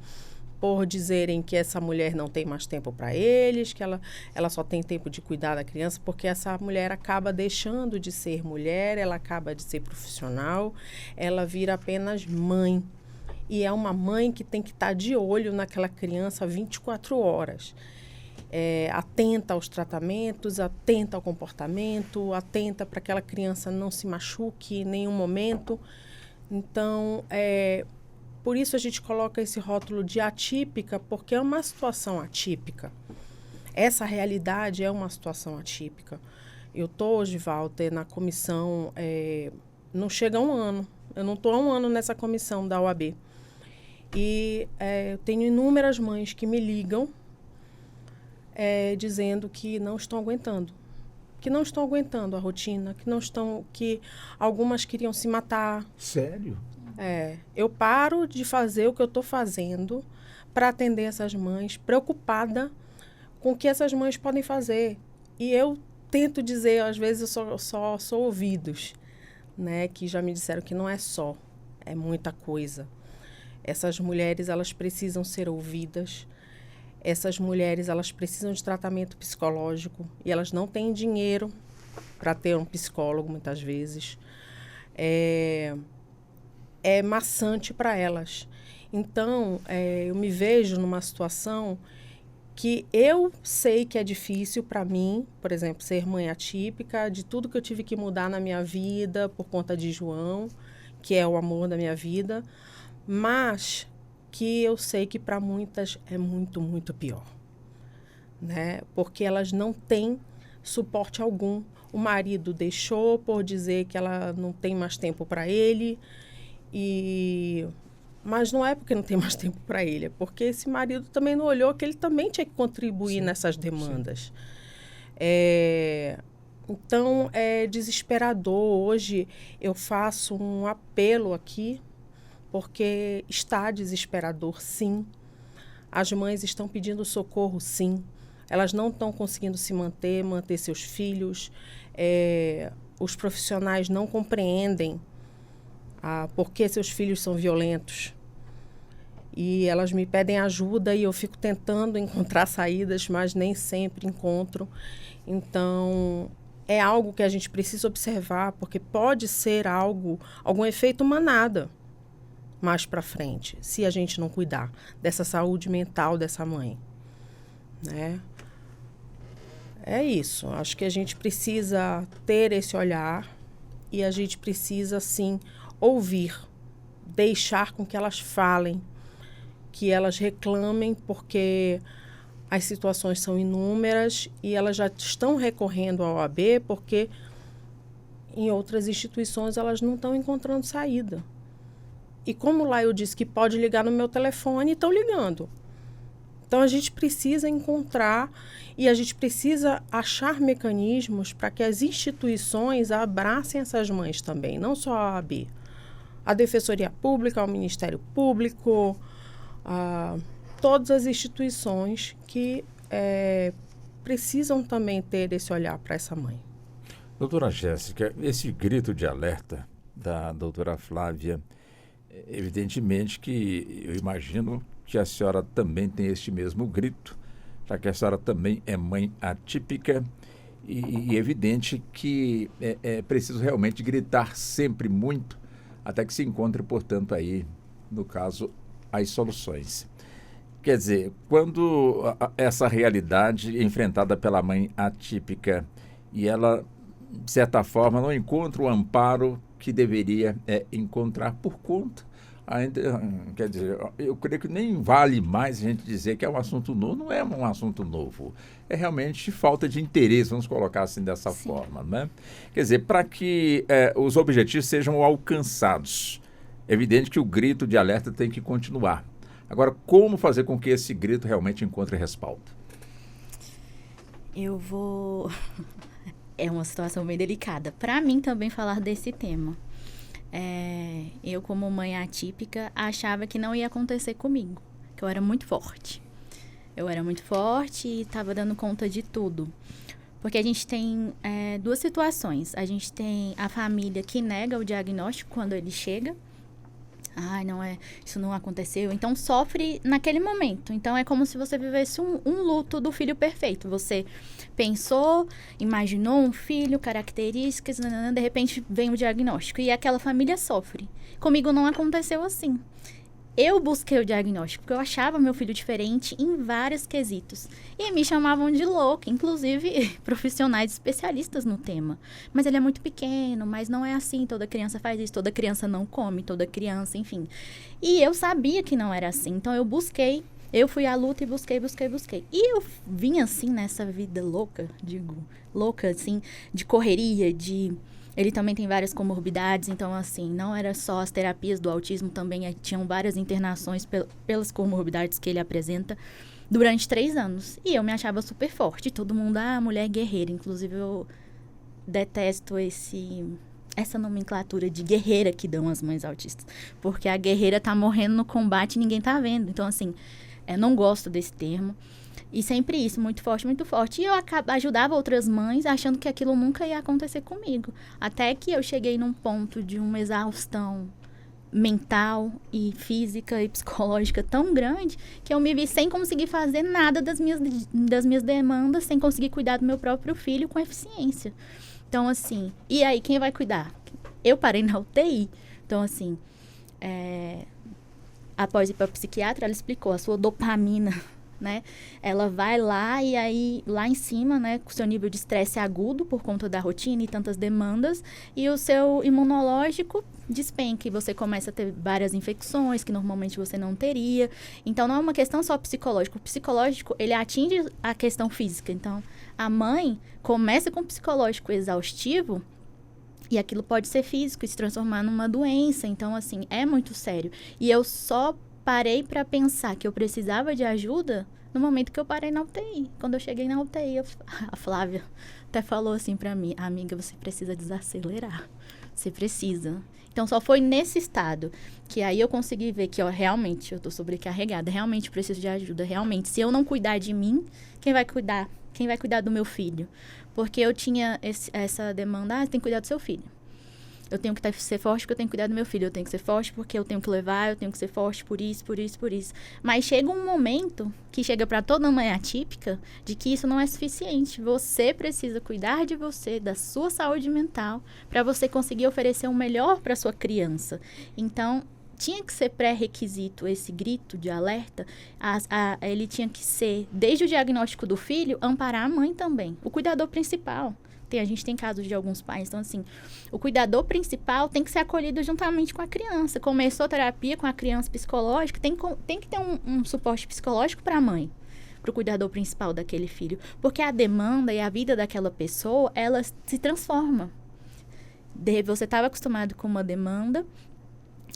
por dizerem que essa mulher não tem mais tempo para eles, que ela só tem tempo de cuidar da criança, porque essa mulher acaba deixando de ser mulher, ela acaba de ser profissional, ela vira apenas mãe. E é uma mãe que tem que estar de olho naquela criança 24 horas. Atenta aos tratamentos, atenta ao comportamento, atenta para que aquela criança não se machuque em nenhum momento. Então, por isso a gente coloca esse rótulo de atípica, porque é uma situação atípica. Essa realidade é uma situação atípica. Eu estou hoje, Walter, na comissão, não chega a 1 ano. Eu não estou há 1 ano nessa comissão da OAB. E eu tenho inúmeras mães que me ligam dizendo que não estão aguentando. Que não estão aguentando a rotina, que algumas queriam se matar. Sério? Eu paro de fazer o que eu estou fazendo para atender essas mães, preocupada com o que essas mães podem fazer. E eu tento dizer, às vezes eu só sou ouvidos, né? Que já me disseram que não é só, é muita coisa. Essas mulheres, elas precisam ser ouvidas. Essas mulheres, elas precisam de tratamento psicológico e elas não têm dinheiro para ter um psicólogo, muitas vezes. É maçante para elas. Então, eu me vejo numa situação que eu sei que é difícil para mim, por exemplo, ser mãe atípica, de tudo que eu tive que mudar na minha vida por conta de João, que é o amor da minha vida, mas que eu sei que para muitas é muito, muito pior, né? Porque elas não têm suporte algum. O marido deixou por dizer que ela não tem mais tempo para ele, mas não é porque não tem mais tempo para ele, é porque esse marido também não olhou que ele também tinha que contribuir nessas demandas. Então, é desesperador. Hoje eu faço um apelo aqui, porque está desesperador, sim. As mães estão pedindo socorro, sim. elas não estão conseguindo se manter seus filhos. Os profissionais não compreendem por que seus filhos são violentos. E elas me pedem ajuda e eu fico tentando encontrar saídas, mas nem sempre encontro. Então, é algo que a gente precisa observar, porque pode ser algum efeito manada mais para frente, se a gente não cuidar dessa saúde mental dessa mãe, né? É isso. Acho que a gente precisa ter esse olhar e a gente precisa, sim, ouvir, deixar com que elas falem, que elas reclamem, porque as situações são inúmeras e elas já estão recorrendo à OAB porque em outras instituições elas não estão encontrando saída. E como lá eu disse que pode ligar no meu telefone, estão ligando. Então a gente precisa encontrar e a gente precisa achar mecanismos para que as instituições abracem essas mães também, não só a OAB. A Defensoria Pública, o Ministério Público, todas as instituições que precisam também ter esse olhar para essa mãe. Doutora Jéssica, esse grito de alerta da doutora Flávia, evidentemente que eu imagino que a senhora também tem este mesmo grito, já que a senhora também é mãe atípica e evidente que é preciso realmente gritar sempre muito até que se encontre, portanto, aí, no caso, as soluções. Quer dizer, quando essa realidade é enfrentada pela mãe atípica e ela, de certa forma, não encontra o amparo que deveria encontrar por conta, ainda, quer dizer, eu creio que nem vale mais a gente dizer que é um assunto novo, não é um assunto novo, é realmente falta de interesse, vamos colocar assim dessa forma, né? Quer dizer, para que os objetivos sejam alcançados, é evidente que o grito de alerta tem que continuar. Agora, como fazer com que esse grito realmente encontre respaldo? É uma situação bem delicada. Para mim também falar desse tema. Eu, como mãe atípica, achava que não ia acontecer comigo, que eu era muito forte. Eu era muito forte e estava dando conta de tudo. Porque a gente tem duas situações. A gente tem a família que nega o diagnóstico quando ele chega. Isso não aconteceu. Então, sofre naquele momento. Então, é como se você vivesse um luto do filho perfeito. Você pensou, imaginou um filho, características, de repente vem o diagnóstico. E aquela família sofre. Comigo não aconteceu assim. Eu busquei o diagnóstico, porque eu achava meu filho diferente em vários quesitos. E me chamavam de louca, inclusive profissionais especialistas no tema. Mas ele é muito pequeno, mas não é assim, toda criança faz isso, toda criança não come, toda criança, enfim. E eu sabia que não era assim, então eu busquei, eu fui à luta e busquei. E eu vim assim nessa vida louca, assim, de correria, Ele também tem várias comorbidades, então, assim, não era só as terapias do autismo, também tinham várias internações pelas comorbidades que ele apresenta durante 3 anos. E eu me achava super forte, todo mundo, mulher guerreira. Inclusive, eu detesto essa nomenclatura de guerreira que dão as mães autistas, porque a guerreira tá morrendo no combate e ninguém tá vendo. Então, assim, não gosto desse termo. E sempre isso, muito forte, muito forte. E eu ajudava outras mães achando que aquilo nunca ia acontecer comigo. Até que eu cheguei num ponto de uma exaustão mental e física e psicológica tão grande que eu me vi sem conseguir fazer nada das minhas demandas, sem conseguir cuidar do meu próprio filho com eficiência. Então, assim, e aí quem vai cuidar? Eu parei na UTI. Então, assim, após ir para a psiquiatra, ela explicou a sua dopamina, né? Ela vai lá e aí, lá em cima, né, com o seu nível de estresse agudo por conta da rotina e tantas demandas, e o seu imunológico despenca e você começa a ter várias infecções que normalmente você não teria. Então, não é uma questão só psicológica. O psicológico, ele atinge a questão física. Então, a mãe começa com o psicológico exaustivo e aquilo pode ser físico e se transformar numa doença. Então, assim, é muito sério. E eu só parei para pensar que eu precisava de ajuda no momento que eu parei na UTI. Quando eu cheguei na UTI, a Flávia até falou assim para mim: amiga, você precisa desacelerar. Você precisa. Então, só foi nesse estado que aí eu consegui ver que, ó, realmente, eu tô sobrecarregada, realmente preciso de ajuda, realmente. Se eu não cuidar de mim, quem vai cuidar? Quem vai cuidar do meu filho? Porque eu tinha essa demanda, você tem que cuidar do seu filho. Eu tenho que ser forte porque eu tenho que cuidar do meu filho. Eu tenho que ser forte porque eu tenho que levar, eu tenho que ser forte por isso, por isso, por isso. Mas chega um momento que chega para toda mãe atípica de que isso não é suficiente. Você precisa cuidar de você, da sua saúde mental, para você conseguir oferecer o melhor para sua criança. Então, tinha que ser pré-requisito esse grito de alerta. Ele tinha que ser, desde o diagnóstico do filho, amparar a mãe também. O cuidador principal. A gente tem casos de alguns pais. Então, assim, o cuidador principal tem que ser acolhido juntamente com a criança. Começou a terapia com a criança psicológica, tem que ter um suporte psicológico para a mãe, para o cuidador principal daquele filho. Porque a demanda e a vida daquela pessoa, ela se transforma. Você estava acostumado com uma demanda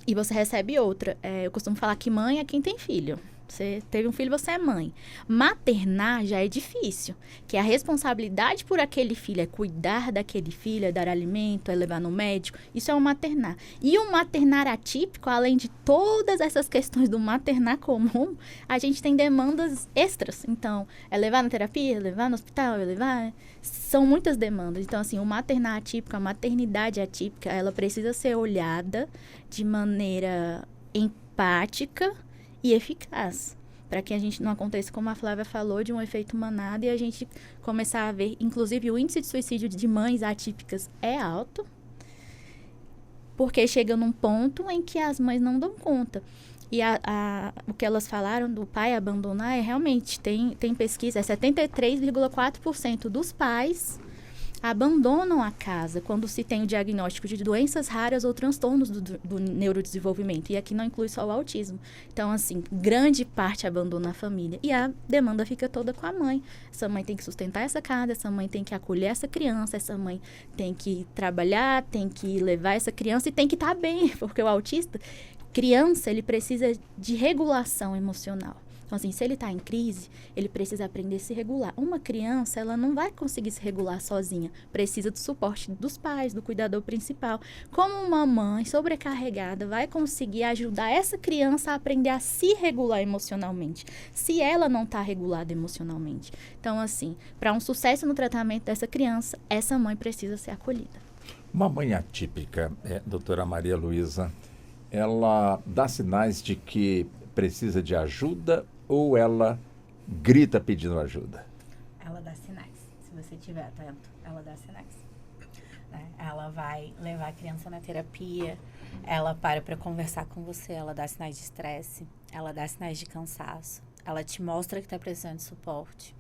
e você recebe outra. Eu costumo falar que mãe é quem tem filho. Você teve um filho, você é mãe. Maternar já é difícil, que a responsabilidade por aquele filho é cuidar daquele filho, é dar alimento, é levar no médico. Isso é o maternar. E o maternar atípico, além de todas essas questões do maternar comum, a gente tem demandas extras. Então, é levar na terapia, levar no hospital, levar... São muitas demandas. Então, assim, o maternar atípico, a maternidade atípica, ela precisa ser olhada de maneira empática e eficaz, para que a gente não aconteça, como a Flávia falou, de um efeito manada e a gente começar a ver, inclusive o índice de suicídio de mães atípicas é alto, porque chega num ponto em que as mães não dão conta. E o que elas falaram do pai abandonar realmente, tem pesquisa, 73,4% dos pais abandonam a casa quando se tem o diagnóstico de doenças raras ou transtornos do neurodesenvolvimento. E aqui não inclui só o autismo. Então, assim, grande parte abandona a família. E a demanda fica toda com a mãe. Essa mãe tem que sustentar essa casa, essa mãe tem que acolher essa criança, essa mãe tem que trabalhar, tem que levar essa criança e tem que estar bem. Porque o autista, criança, ele precisa de regulação emocional. Então, assim, se ele está em crise, ele precisa aprender a se regular. Uma criança, ela não vai conseguir se regular sozinha. Precisa do suporte dos pais, do cuidador principal. Como uma mãe sobrecarregada vai conseguir ajudar essa criança a aprender a se regular emocionalmente, se ela não está regulada emocionalmente. Então, assim, para um sucesso no tratamento dessa criança, essa mãe precisa ser acolhida. Uma mãe atípica, doutora Maria Luísa, ela dá sinais de que precisa de ajuda ou ela grita pedindo ajuda? Ela dá sinais. Se você estiver atento, ela dá sinais. Né? Ela vai levar a criança na terapia, ela para conversar com você, ela dá sinais de estresse, ela dá sinais de cansaço, ela te mostra que está precisando de suporte.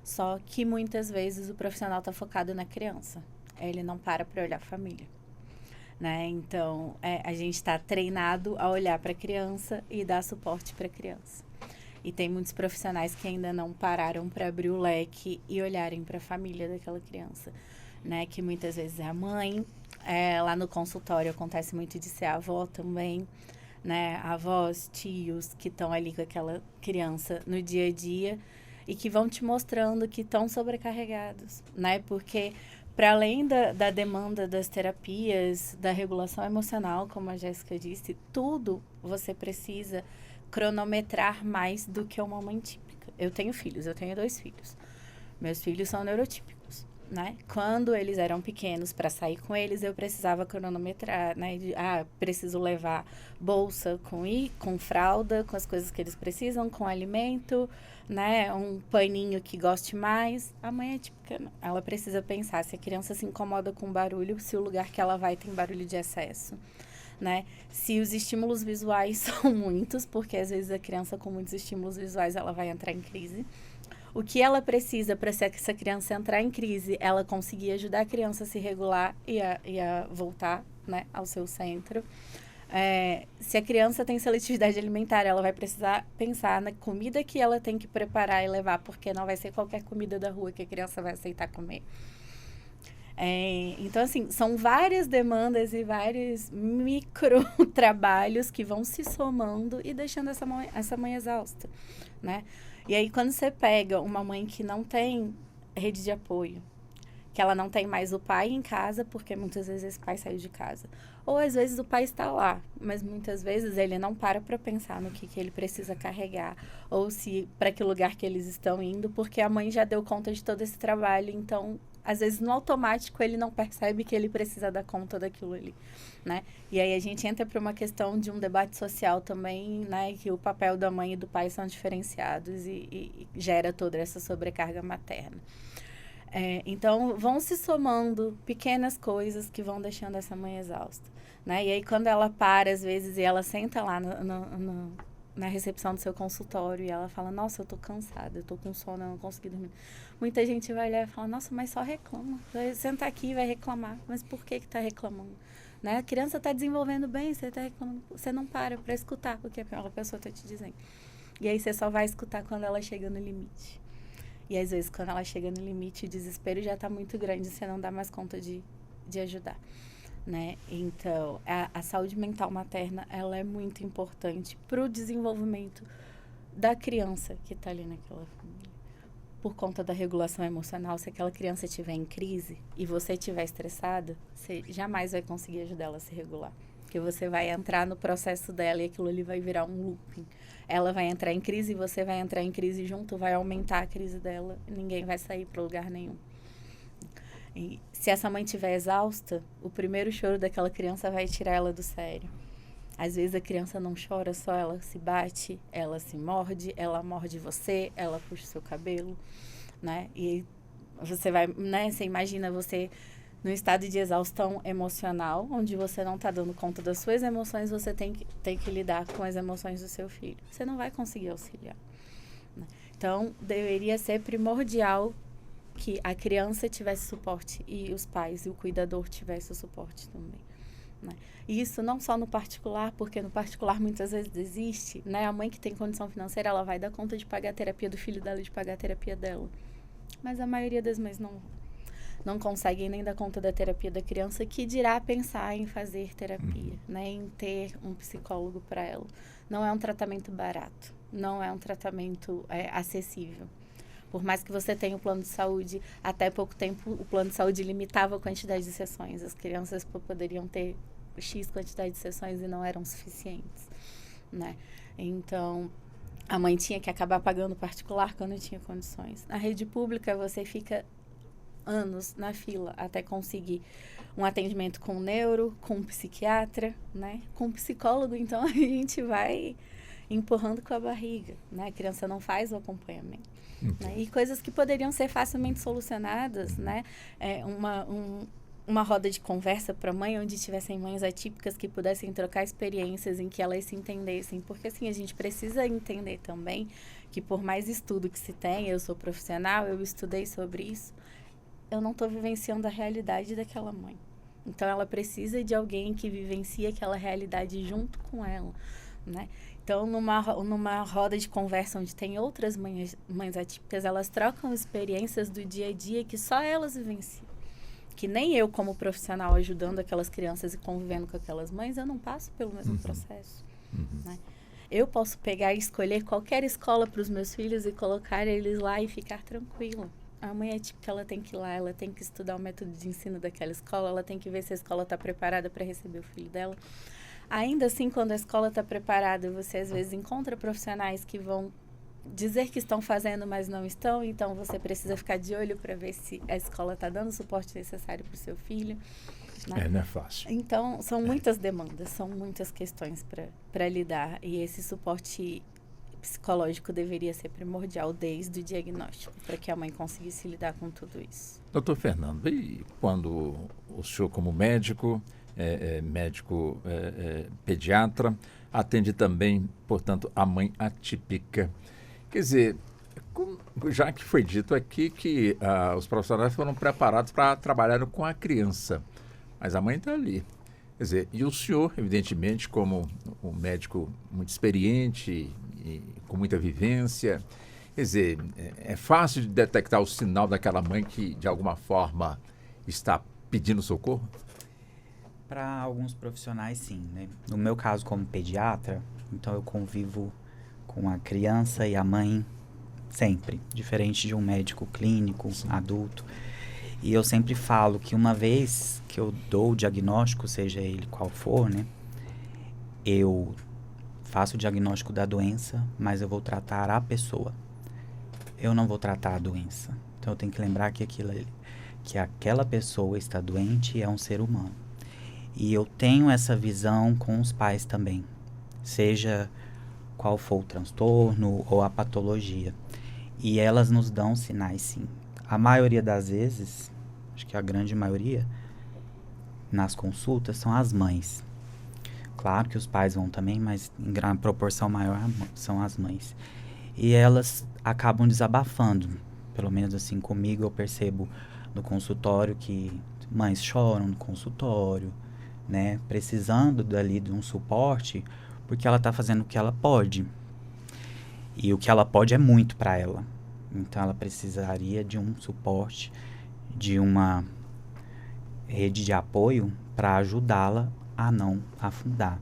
Só que muitas vezes o profissional está focado na criança. Ele não para olhar a família. Né? Então, a gente está treinado a olhar para a criança e dar suporte para a criança. E tem muitos profissionais que ainda não pararam para abrir o leque e olharem para a família daquela criança, né? Que muitas vezes é a mãe, lá no consultório acontece muito de ser a avó também, né? Avós, tios que estão ali com aquela criança no dia a dia e que vão te mostrando que estão sobrecarregados, né? Porque para além da demanda das terapias, da regulação emocional, como a Jéssica disse, tudo você precisa cronometrar mais do que uma mãe típica. Eu tenho filhos, eu tenho 2 filhos. Meus filhos são neurotípicos, né? Quando eles eram pequenos, para sair com eles, eu precisava cronometrar, né? Preciso levar bolsa com fralda, com as coisas que eles precisam, com alimento, né? Um paninho que goste mais. A mãe é típica, não. Ela precisa pensar se a criança se incomoda com barulho, se o lugar que ela vai tem barulho de excesso, né? Se os estímulos visuais são muitos, porque às vezes a criança com muitos estímulos visuais, ela vai entrar em crise. O que ela precisa para essa criança entrar em crise, ela conseguir ajudar a criança a se regular e a voltar, né, ao seu centro. Se a criança tem seletividade alimentar, ela vai precisar pensar na comida que ela tem que preparar e levar, porque não vai ser qualquer comida da rua que a criança vai aceitar comer. Então, assim, são várias demandas e vários micro trabalhos que vão se somando e deixando essa mãe exausta, né? E aí, quando você pega uma mãe que não tem rede de apoio, que ela não tem mais o pai em casa, porque muitas vezes esse pai saiu de casa. Ou às vezes o pai está lá, mas muitas vezes ele não para pensar no que ele precisa carregar, ou se para que lugar que eles estão indo, porque a mãe já deu conta de todo esse trabalho, então às vezes no automático ele não percebe que ele precisa dar conta daquilo ali, né? E aí a gente entra para uma questão de um debate social também, né? Que o papel da mãe e do pai são diferenciados e gera toda essa sobrecarga materna. Então vão se somando pequenas coisas que vão deixando essa mãe exausta, né? E aí quando ela para às vezes e ela senta lá na recepção do seu consultório e ela fala, nossa, eu tô cansada, eu tô com sono, eu não consegui dormir. Muita gente vai olhar e fala, nossa, mas só reclama. Vai sentar aqui e vai reclamar. Mas por que tá reclamando? Né? A criança tá desenvolvendo bem, você tá reclamando. Você não para escutar o que aquela pessoa tá te dizendo. E aí você só vai escutar quando ela chega no limite. E às vezes quando ela chega no limite, o desespero já tá muito grande, você não dá mais conta de ajudar. Né? Então, a saúde mental materna, ela é muito importante para o desenvolvimento da criança que está ali naquela família. Por conta da regulação emocional, se aquela criança estiver em crise e você estiver estressada, você jamais vai conseguir ajudar ela a se regular. Porque você vai entrar no processo dela e aquilo ali vai virar um looping. Ela vai entrar em crise e você vai entrar em crise junto, vai aumentar a crise dela e ninguém vai sair para lugar nenhum. E se essa mãe estiver exausta, o primeiro choro daquela criança vai tirar ela do sério. Às vezes a criança não chora, só ela se bate, ela se morde, ela morde você, ela puxa o seu cabelo, né? E você vai, né? Você imagina você num estado de exaustão emocional, onde você não está dando conta das suas emoções, você tem que lidar com as emoções do seu filho. Você não vai conseguir auxiliar, né? Então, deveria ser primordial que a criança tivesse suporte e os pais e o cuidador tivesse o suporte também, né? E isso não só no particular, porque no particular muitas vezes existe, né? A mãe que tem condição financeira, ela vai dar conta de pagar a terapia do filho dela e de pagar a terapia dela. Mas a maioria das mães não conseguem nem dar conta da terapia da criança, que dirá pensar em fazer terapia, né? Em ter um psicólogo para ela. Não é um tratamento barato, não é um tratamento acessível. Por mais que você tenha o plano de saúde, até pouco tempo o plano de saúde limitava a quantidade de sessões. As crianças poderiam ter X quantidade de sessões e não eram suficientes, né? Então, a mãe tinha que acabar pagando particular quando tinha condições. Na rede pública, você fica anos na fila até conseguir um atendimento com um neuro, com um psiquiatra, né? Com um psicólogo, então a gente vai empurrando com a barriga, né? A criança não faz o acompanhamento. Né? E coisas que poderiam ser facilmente solucionadas, né? Uma roda de conversa para a mãe, onde tivessem mães atípicas que pudessem trocar experiências em que elas se entendessem. Porque, assim, a gente precisa entender também que, por mais estudo que se tenha, eu sou profissional, eu estudei sobre isso, eu não estou vivenciando a realidade daquela mãe. Então, ela precisa de alguém que vivencie aquela realidade junto com ela, né? Então, numa roda de conversa onde tem outras mães atípicas, elas trocam experiências do dia a dia que só elas vivenciam. Que nem eu, como profissional, ajudando aquelas crianças e convivendo com aquelas mães, eu não passo pelo mesmo processo, né? Eu posso pegar e escolher qualquer escola para os meus filhos e colocar eles lá e ficar tranquila. A mãe atípica, ela tem que ir lá, ela tem que estudar o método de ensino daquela escola, ela tem que ver se a escola está preparada para receber o filho dela. Ainda assim, quando a escola está preparada, você às vezes encontra profissionais que vão dizer que estão fazendo, mas não estão. Então, você precisa ficar de olho para ver se a escola está dando o suporte necessário para o seu filho, né? Não é fácil. Então, são muitas demandas, são muitas questões para lidar. E esse suporte psicológico deveria ser primordial desde o diagnóstico, para que a mãe conseguisse lidar com tudo isso. Doutor Fernando, e quando o senhor, como médico, médico pediatra, atende também, portanto, a mãe atípica? Quer dizer, já que foi dito aqui que os profissionais foram preparados para trabalhar com a criança, mas a mãe está ali. Quer dizer, e o senhor, evidentemente, como um médico muito experiente e com muita vivência, quer dizer, é fácil de detectar o sinal daquela mãe que, de alguma forma, está pedindo socorro? Para alguns profissionais, sim, né? No meu caso, como pediatra, então eu convivo com a criança e a mãe sempre, diferente de um médico clínico, adulto. E eu sempre falo que uma vez que eu dou o diagnóstico, seja ele qual for, né? Eu faço o diagnóstico da doença, mas eu vou tratar a pessoa. Eu não vou tratar a doença. Então eu tenho que lembrar que aquela pessoa está doente e é um ser humano. E eu tenho essa visão com os pais também. Seja qual for o transtorno ou a patologia. E elas nos dão sinais, sim. A maioria das vezes, acho que a grande maioria, nas consultas, são as mães. Claro que os pais vão também, mas em proporção maior são as mães. E elas acabam desabafando. Pelo menos assim, comigo eu percebo no consultório que mães choram no consultório, né? Precisando dali de um suporte, porque ela está fazendo o que ela pode. E o que ela pode é muito para ela. Então, ela precisaria de um suporte, de uma rede de apoio para ajudá-la a não afundar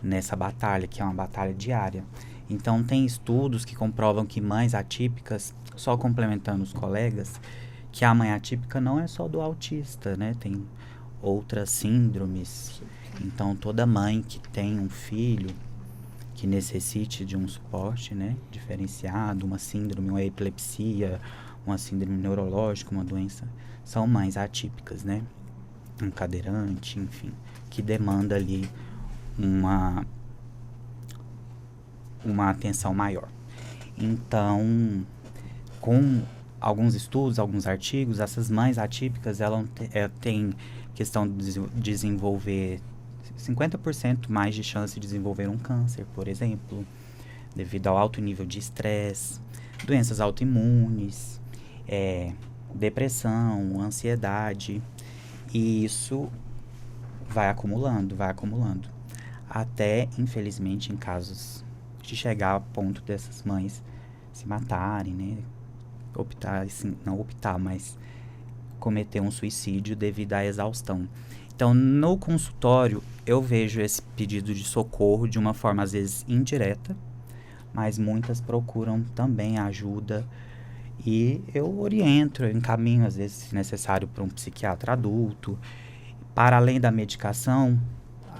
nessa batalha, que é uma batalha diária. Então, tem estudos que comprovam que mães atípicas, só complementando os colegas, que a mãe atípica não é só do autista, né? Tem outras síndromes. Então, toda mãe que tem um filho que necessite de um suporte, né, diferenciado, uma síndrome, uma epilepsia, uma síndrome neurológica, uma doença, são mães atípicas, né, um cadeirante, enfim, que demanda ali uma atenção maior. Então, com alguns estudos, alguns artigos, essas mães atípicas, elas têm questão de desenvolver 50% mais de chance de desenvolver um câncer, por exemplo, devido ao alto nível de estresse, doenças autoimunes, depressão, ansiedade, e isso vai acumulando, até, infelizmente, em casos de chegar ao ponto dessas mães se matarem, né, mas cometer um suicídio devido à exaustão. Então, no consultório, eu vejo esse pedido de socorro de uma forma, às vezes, indireta, mas muitas procuram também ajuda e eu oriento, eu encaminho, às vezes, se necessário, para um psiquiatra adulto. Para além da medicação,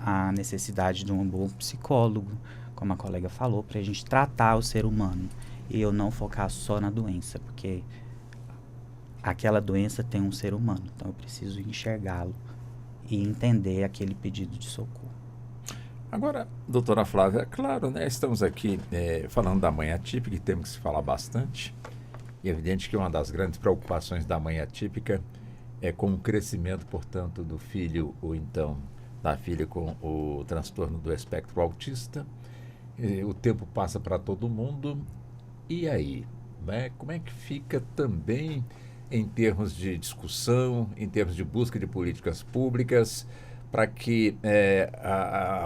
a necessidade de um bom psicólogo, como a colega falou, para a gente tratar o ser humano e eu não focar só na doença, porque aquela doença tem um ser humano, então eu preciso enxergá-lo e entender aquele pedido de socorro. Agora, doutora Flávia, claro, né, estamos aqui falando da mãe atípica e temos que se falar bastante. E é evidente que uma das grandes preocupações da mãe atípica é com o crescimento, portanto, do filho ou então da filha com o transtorno do espectro autista. O tempo passa para todo mundo. E aí, né, como é que fica também em termos de discussão, em termos de busca de políticas públicas, para que,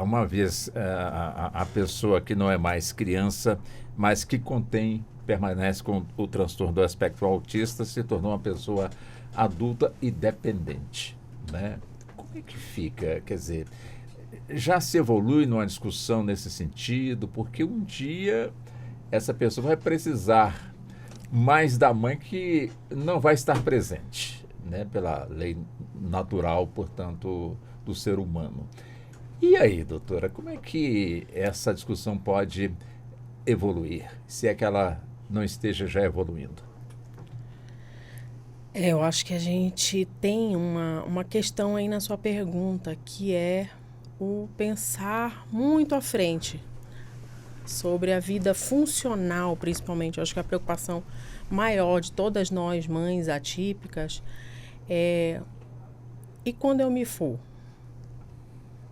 uma vez a pessoa que não é mais criança, mas que permanece com o transtorno do espectro autista, se tornou uma pessoa adulta e dependente, né? Como é que fica? Quer dizer, já se evolui numa discussão nesse sentido, porque um dia essa pessoa vai precisar mais da mãe que não vai estar presente, né, pela lei natural, portanto, do ser humano. E aí, doutora, como é que essa discussão pode evoluir, se é que ela não esteja já evoluindo? Eu acho que a gente tem uma questão aí na sua pergunta, que é o pensar muito à frente sobre a vida funcional, principalmente. Eu acho que a preocupação maior de todas nós, mães atípicas, é: e quando eu me for?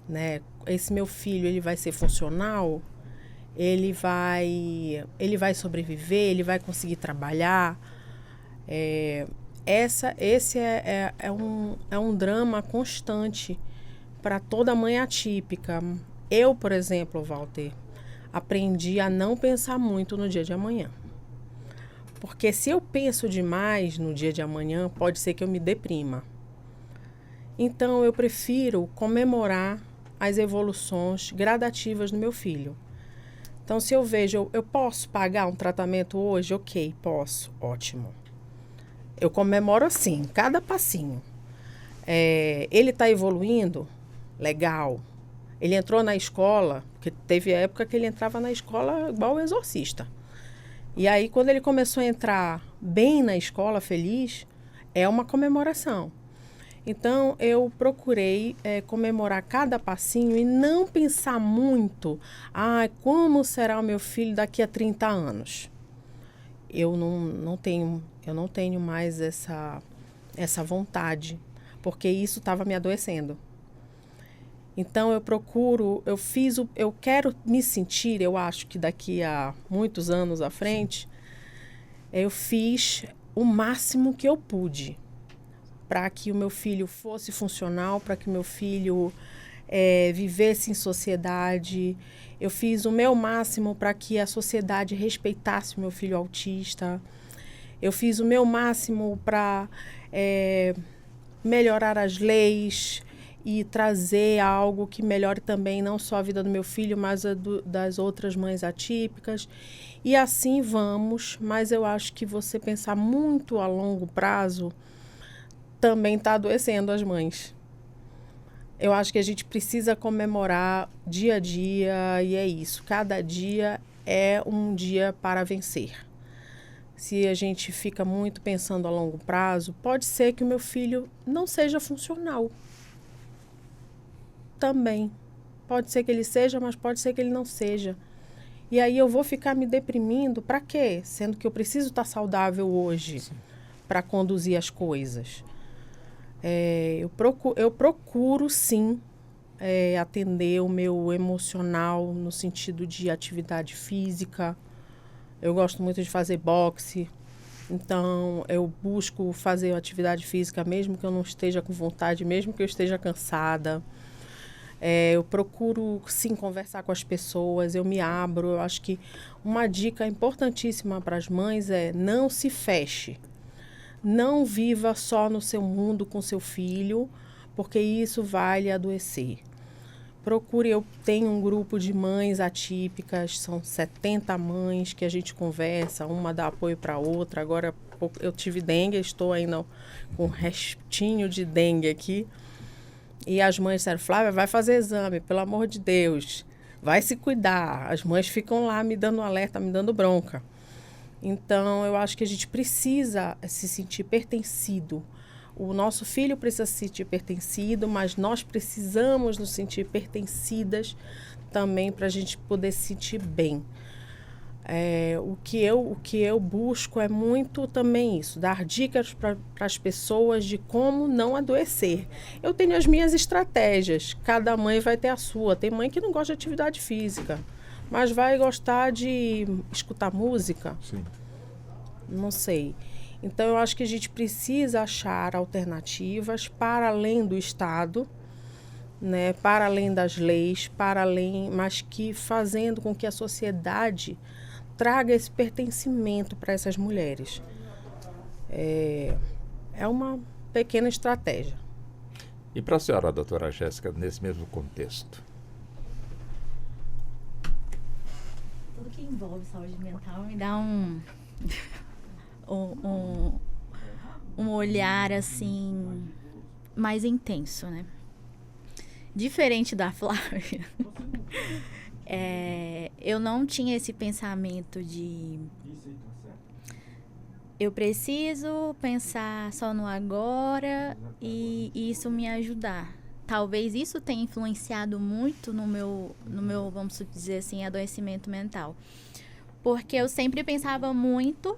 Né? Esse meu filho, ele vai ser funcional? Ele vai sobreviver? Ele vai conseguir trabalhar? Esse é um drama constante para toda mãe atípica. Eu, por exemplo, Walter, aprendi a não pensar muito no dia de amanhã. Porque se eu penso demais no dia de amanhã, pode ser que eu me deprima. Então, eu prefiro comemorar as evoluções gradativas do meu filho. Então, se eu vejo, eu posso pagar um tratamento hoje? Ok, posso. Ótimo. Eu comemoro assim, cada passinho. Ele está evoluindo? Legal. Ele entrou na escola, porque teve época que ele entrava na escola igual o exorcista. E aí, quando ele começou a entrar bem na escola, feliz, é uma comemoração. Então, eu procurei comemorar cada passinho e não pensar muito, como será o meu filho daqui a 30 anos? Eu não tenho mais essa vontade, porque isso estava me adoecendo. Então, eu quero me sentir, eu acho que daqui a muitos anos à frente, eu fiz o máximo que eu pude para que o meu filho fosse funcional, para que o meu filho vivesse em sociedade. Eu fiz o meu máximo para que a sociedade respeitasse o meu filho autista. Eu fiz o meu máximo para melhorar as leis e trazer algo que melhore também não só a vida do meu filho, mas das outras mães atípicas. E assim vamos, mas eu acho que você pensar muito a longo prazo também está adoecendo as mães. Eu acho que a gente precisa comemorar dia a dia e é isso. Cada dia é um dia para vencer. Se a gente fica muito pensando a longo prazo, pode ser que o meu filho não seja funcional. Também. Pode ser que ele seja, mas pode ser que ele não seja. E aí eu vou ficar me deprimindo para quê? Sendo que eu preciso estar saudável hoje para conduzir as coisas. Eu procuro sim, atender o meu emocional no sentido de atividade física. Eu gosto muito de fazer boxe, então eu busco fazer atividade física mesmo que eu não esteja com vontade, mesmo que eu esteja cansada. Eu procuro sim conversar com as pessoas, eu me abro. Eu acho que uma dica importantíssima para as mães é não se feche. Não viva só no seu mundo com seu filho, porque isso vai lhe adoecer. Eu tenho um grupo de mães atípicas, são 70 mães que a gente conversa, uma dá apoio para a outra. Agora eu tive dengue, estou ainda com um restinho de dengue aqui. E as mães disseram, Flávia, vai fazer exame, pelo amor de Deus, vai se cuidar. As mães ficam lá me dando alerta, me dando bronca. Então, eu acho que a gente precisa se sentir pertencido. O nosso filho precisa se sentir pertencido, mas nós precisamos nos sentir pertencidas também para a gente poder se sentir bem. O que eu busco é muito também isso, dar dicas para as pessoas de como não adoecer. Eu tenho as minhas estratégias, cada mãe vai ter a sua. Tem mãe que não gosta de atividade física, mas vai gostar de escutar música? Sim. Não sei. Então, eu acho que a gente precisa achar alternativas para além do Estado, né, para além das leis, mas que fazendo com que a sociedade traga esse pertencimento para essas mulheres. É uma pequena estratégia. E para a senhora, doutora Jéssica, nesse mesmo contexto? Tudo que envolve saúde mental me dá um olhar, assim, mais intenso, né? Diferente da Flávia, eu não tinha esse pensamento de eu preciso pensar só no agora e isso me ajudar. Talvez isso tenha influenciado muito no meu, vamos dizer assim, adoecimento mental. Porque eu sempre pensava muito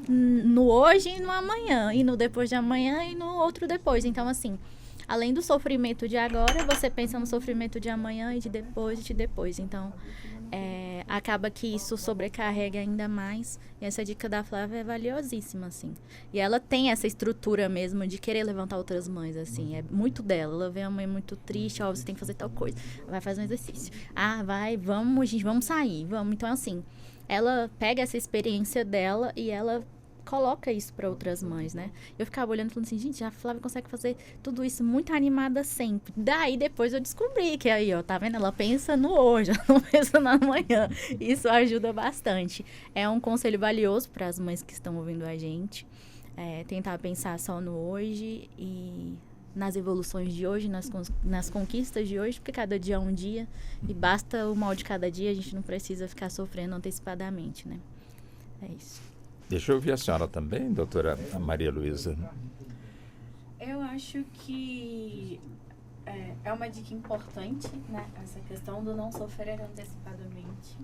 no hoje e no amanhã, e no depois de amanhã e no outro depois. Então, assim, além do sofrimento de agora, você pensa no sofrimento de amanhã e de depois. Então, acaba que isso sobrecarrega ainda mais. E essa dica da Flávia é valiosíssima, assim. E ela tem essa estrutura mesmo de querer levantar outras mães, assim. É muito dela. Ela vê a mãe muito triste, você tem que fazer tal coisa. Vai fazer um exercício. Vamos, gente, vamos sair, vamos. Então, assim, ela pega essa experiência dela e ela coloca isso para outras mães, né? Eu ficava olhando e falando assim, gente, a Flávia consegue fazer tudo isso muito animada sempre. Daí, depois eu descobri que aí, ó, tá vendo? Ela pensa no hoje, ela não pensa no amanhã. Isso ajuda bastante. É um conselho valioso para as mães que estão ouvindo a gente. tentar pensar só no hoje e nas evoluções de hoje, nas conquistas de hoje, porque cada dia é um dia e basta o mal de cada dia, a gente não precisa ficar sofrendo antecipadamente, né? É isso. Deixa eu ouvir a senhora também, doutora Maria Luísa. Eu acho que é uma dica importante, né? Essa questão do não sofrer antecipadamente.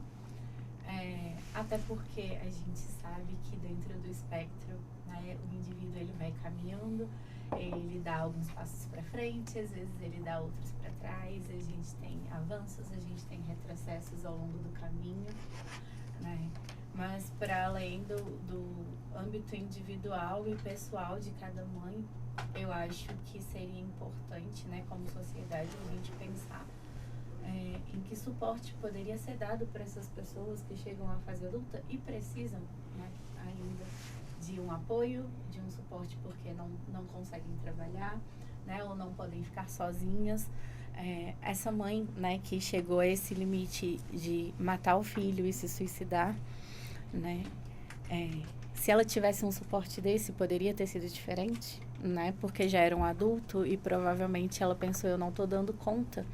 Até porque a gente sabe que dentro do espectro, né, o indivíduo ele vai caminhando, ele dá alguns passos para frente, às vezes ele dá outros para trás, a gente tem avanços, a gente tem retrocessos ao longo do caminho, né? Mas para além do âmbito individual e pessoal de cada mãe, eu acho que seria importante, né, como sociedade, a gente pensar em que suporte poderia ser dado para essas pessoas que chegam à fase adulta e precisam, né, ainda de um apoio, de um suporte porque não conseguem trabalhar, né, ou não podem ficar sozinhas. Essa mãe, né, que chegou a esse limite de matar o filho e se suicidar, né, se ela tivesse um suporte desse, poderia ter sido diferente, né, porque já era um adulto e provavelmente ela pensou, eu não estou dando conta.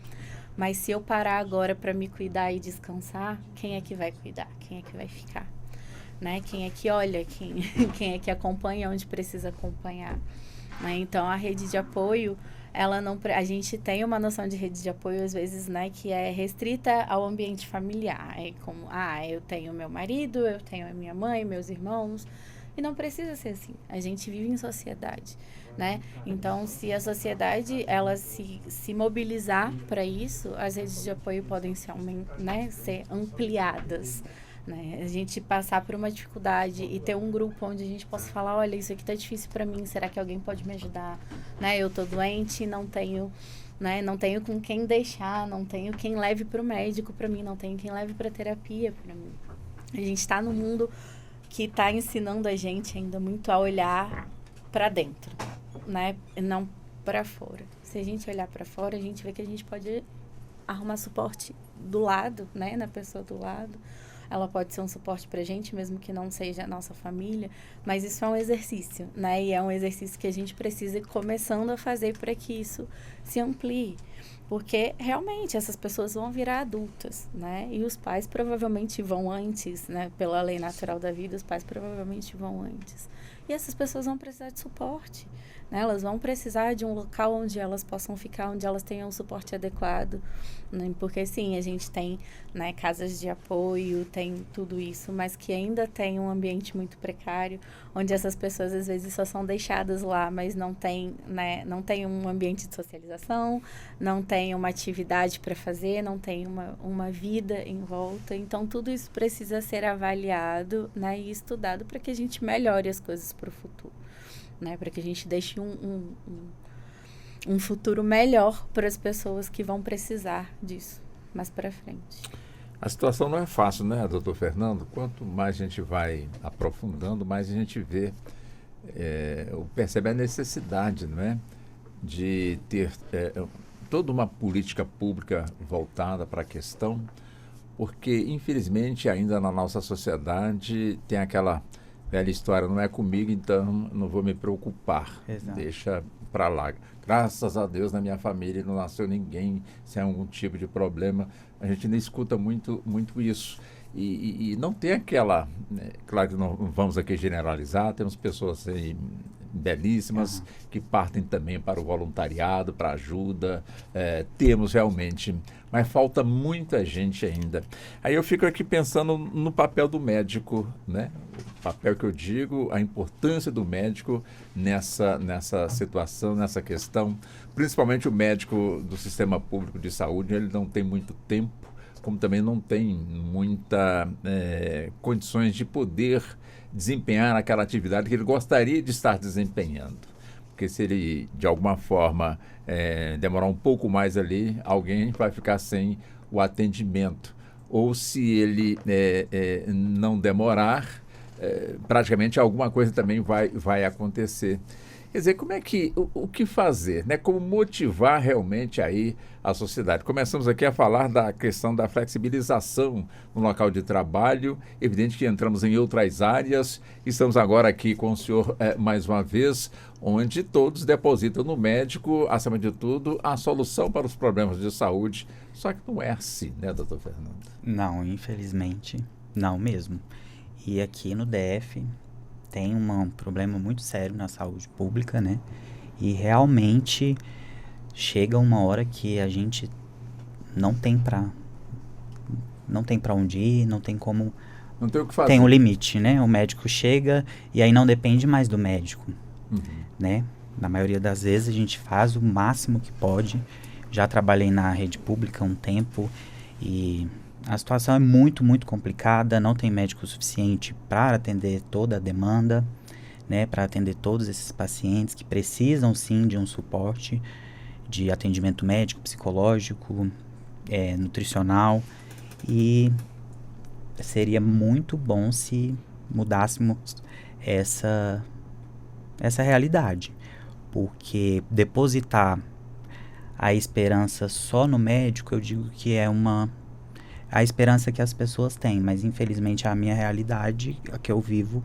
Mas se eu parar agora para me cuidar e descansar, quem é que vai cuidar? Quem é que vai ficar? Né? Quem é que olha? Quem é que acompanha onde precisa acompanhar? Né? Então, a rede de apoio, a gente tem uma noção de rede de apoio, às vezes, né, que é restrita ao ambiente familiar. É como, eu tenho meu marido, eu tenho a minha mãe, meus irmãos. E não precisa ser assim. A gente vive em sociedade, né? Então, se a sociedade ela se mobilizar para isso, as redes de apoio podem ser ampliadas, né? A gente passar por uma dificuldade e ter um grupo onde a gente possa falar, olha, isso aqui tá difícil para mim, será que alguém pode me ajudar? Né? Eu tô doente, não tenho, né? Não tenho com quem deixar, não tenho quem leve para o médico para mim, não tenho quem leve para terapia para mim. A gente está no mundo que está ensinando a gente ainda muito a olhar para dentro, né? E não para fora. Se a gente olhar para fora, a gente vê que a gente pode arrumar suporte do lado, né? Na pessoa do lado. Ela pode ser um suporte para a gente, mesmo que não seja a nossa família. Mas isso é um exercício, né? E é um exercício que a gente precisa ir começando a fazer para que isso se amplie. Porque, realmente, essas pessoas vão virar adultas, né? E os pais provavelmente vão antes, né? Pela lei natural da vida, os pais provavelmente vão antes. E essas pessoas vão precisar de suporte, né? Elas vão precisar de um local onde elas possam ficar, onde elas tenham um suporte adequado, né? Porque, sim, a gente tem, né, casas de apoio, tem tudo isso, mas que ainda tem um ambiente muito precário, onde essas pessoas, às vezes, só são deixadas lá, mas não tem, né, não tem um ambiente de socialização, não tem uma atividade para fazer, não tem uma vida em volta. Então, tudo isso precisa ser avaliado, né, e estudado para que a gente melhore as coisas para o futuro, né, para que a gente deixe um futuro melhor para as pessoas que vão precisar disso mais para frente. A situação não é fácil, né, doutor Fernando? Quanto mais a gente vai aprofundando, mais a gente vê, percebe a necessidade, não é, de ter toda uma política pública voltada para a questão, porque, infelizmente, ainda na nossa sociedade tem aquela velha história, não é comigo, então não vou me preocupar. Exato. Deixa para lá. Graças a Deus, na minha família não nasceu ninguém sem algum tipo de problema. A gente não escuta muito isso. E não tem aquela... Né, claro que não vamos aqui generalizar, temos pessoas aí belíssimas que partem também para o voluntariado, para ajuda. Temos realmente, mas falta muita gente ainda. Aí eu fico aqui pensando no papel do médico, né? O papel que eu digo, a importância do médico nessa situação, nessa questão. Principalmente o médico do sistema público de saúde, ele não tem muito tempo, como também não tem muita condições de poder desempenhar aquela atividade que ele gostaria de estar desempenhando. Porque se ele, de alguma forma, demorar um pouco mais ali, alguém vai ficar sem o atendimento. Ou se ele não demorar, praticamente alguma coisa também vai acontecer. Quer dizer, como é que, o que fazer, né? Como motivar realmente aí a sociedade? Começamos aqui a falar da questão da flexibilização no local de trabalho, evidente que entramos em outras áreas, estamos agora aqui com o senhor mais uma vez, onde todos depositam no médico, acima de tudo, a solução para os problemas de saúde, só que não é assim, né, doutor Fernando? Não, infelizmente, não mesmo. E aqui no DF tem um problema muito sério na saúde pública, né? E realmente chega uma hora que a gente não tem pra onde ir, não tem como... Não tem o que fazer. Tem um limite, né? O médico chega e aí não depende mais do médico, né? Na maioria das vezes a gente faz o máximo que pode. Já trabalhei na rede pública há um tempo e a situação é muito, muito complicada. Não tem médico suficiente para atender toda a demanda, né? Para atender todos esses pacientes que precisam sim de um suporte de atendimento médico, psicológico, nutricional. E seria muito bom se mudássemos essa realidade, porque depositar a esperança só no médico, eu digo que é a esperança que as pessoas têm, mas infelizmente a minha realidade, a que eu vivo,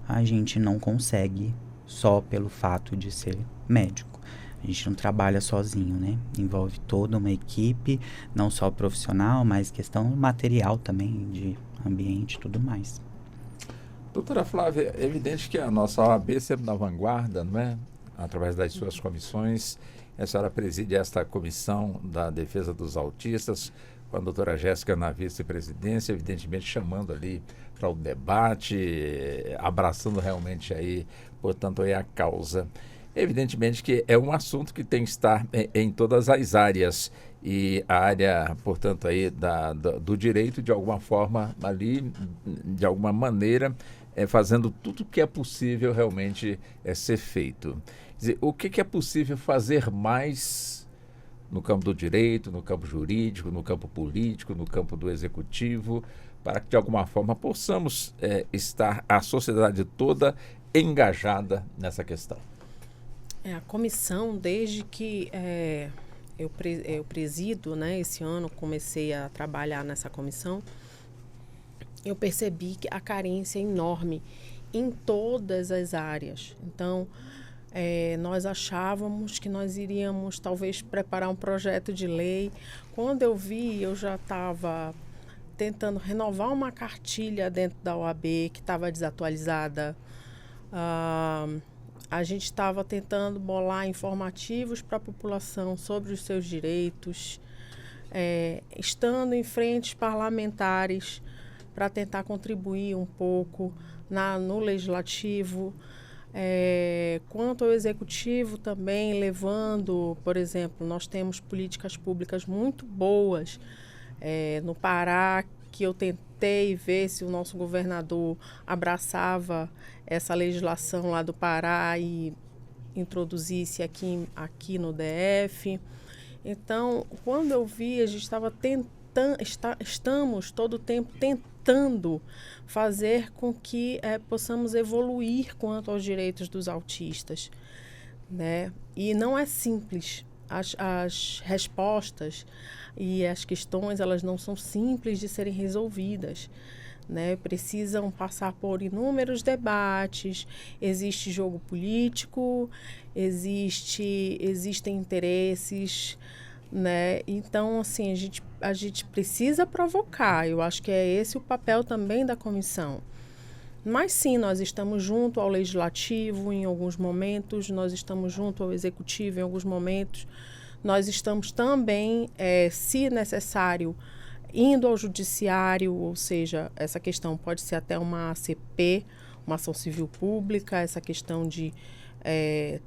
a gente não consegue só pelo fato de ser médico. A gente não trabalha sozinho, né? Envolve toda uma equipe, não só profissional, mas questão material também, de ambiente e tudo mais. Doutora Flávia, é evidente que a nossa OAB sempre na vanguarda, não é? Através das suas comissões. A senhora preside esta comissão da defesa dos autistas, com a doutora Jéssica na vice-presidência, evidentemente chamando ali para o debate, abraçando realmente aí, portanto, aí a causa. Evidentemente que é um assunto que tem que estar em todas as áreas e a área, portanto, aí do direito, de alguma forma, ali, de alguma maneira, fazendo tudo o que é possível realmente ser feito. Quer dizer, o que é possível fazer mais no campo do direito, no campo jurídico, no campo político, no campo do executivo, para que, de alguma forma, possamos estar a sociedade toda engajada nessa questão? A comissão, desde que eu presido, né, esse ano, comecei a trabalhar nessa comissão, eu percebi que a carência é enorme em todas as áreas. Então, nós achávamos que nós iríamos, talvez, preparar um projeto de lei. Quando eu vi, eu já estava tentando renovar uma cartilha dentro da OAB que estava desatualizada. A gente estava tentando bolar informativos para a população sobre os seus direitos, estando em frentes parlamentares para tentar contribuir um pouco no legislativo, quanto ao executivo também, levando, por exemplo, nós temos políticas públicas muito boas no Pará, que eu tentei ver se o nosso governador abraçava essa legislação lá do Pará e introduzisse aqui no DF. Então, quando eu vi, a gente estava estamos todo o tempo tentando fazer com que possamos evoluir quanto aos direitos dos autistas, né? E não é simples. As respostas e as questões, elas não são simples de serem resolvidas, né? Precisam passar por inúmeros debates, existe jogo político, existem interesses, né? Então, assim, a gente precisa provocar. Eu acho que é esse o papel também da comissão. Mas sim, nós estamos junto ao legislativo em alguns momentos, nós estamos junto ao executivo em alguns momentos, nós estamos também, se necessário, indo ao judiciário, ou seja, essa questão pode ser até uma ACP, uma ação civil pública, essa questão de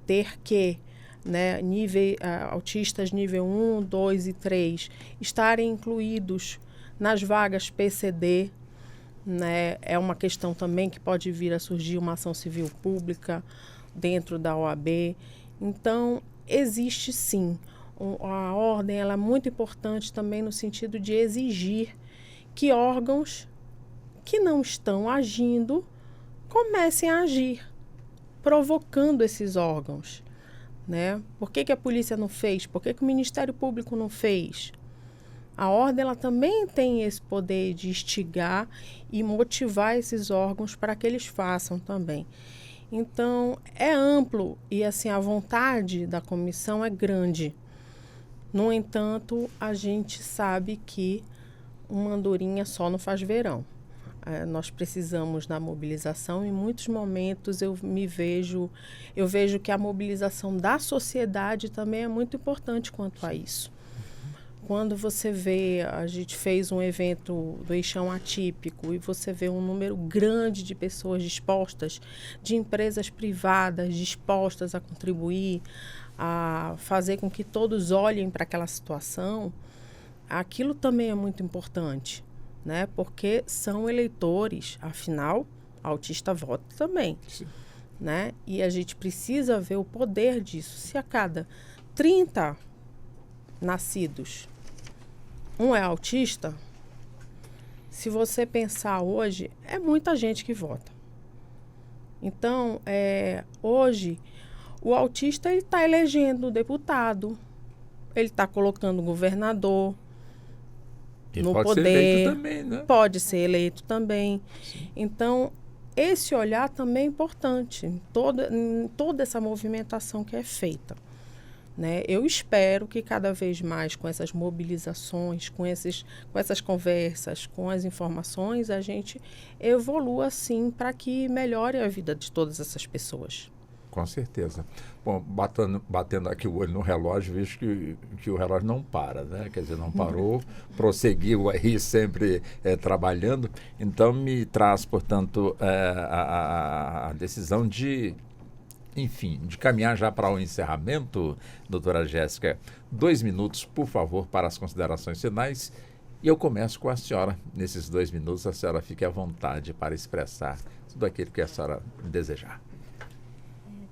ter que, né, autistas nível 1, 2 e 3 estarem incluídos nas vagas PCD, né? É uma questão também que pode vir a surgir uma ação civil pública dentro da OAB. Então, existe sim. A ordem ela é muito importante também no sentido de exigir que órgãos que não estão agindo comecem a agir, provocando esses órgãos, né? Por que a polícia não fez? Por que o Ministério Público não fez? A ordem ela também tem esse poder de instigar e motivar esses órgãos para que eles façam também. Então, é amplo e assim a vontade da comissão é grande. No entanto, a gente sabe que uma andorinha só não faz verão. Nós precisamos da mobilização. Em muitos momentos eu vejo que a mobilização da sociedade também é muito importante quanto a isso. Quando você vê, a gente fez um evento do Eixão Atípico e você vê um número grande de pessoas dispostas, de empresas privadas dispostas a contribuir, a fazer com que todos olhem para aquela situação, aquilo também é muito importante, né? Porque são eleitores, afinal, autista vota também, né? E a gente precisa ver o poder disso. Se a cada 30 nascidos um é autista, se você pensar hoje, é muita gente que vota. Então, hoje, o autista está elegendo deputado, ele está colocando governador no pode poder. Ser eleito também, né? Pode ser eleito também. Sim. Então, esse olhar também é importante em toda essa movimentação que é feita. Né? Eu espero que cada vez mais com essas mobilizações, com essas conversas, com as informações, a gente evolua assim para que melhore a vida de todas essas pessoas. Com certeza. Bom, batendo aqui o olho no relógio, vejo que o relógio não para, né? Quer dizer, não parou, prosseguiu aí sempre trabalhando. Então, me traz, portanto, a decisão de caminhar já para o encerramento, doutora Jéssica. 2 minutos, por favor, para as considerações finais. E eu começo com a senhora. Nesses 2 minutos, a senhora fique à vontade para expressar tudo aquilo que a senhora desejar.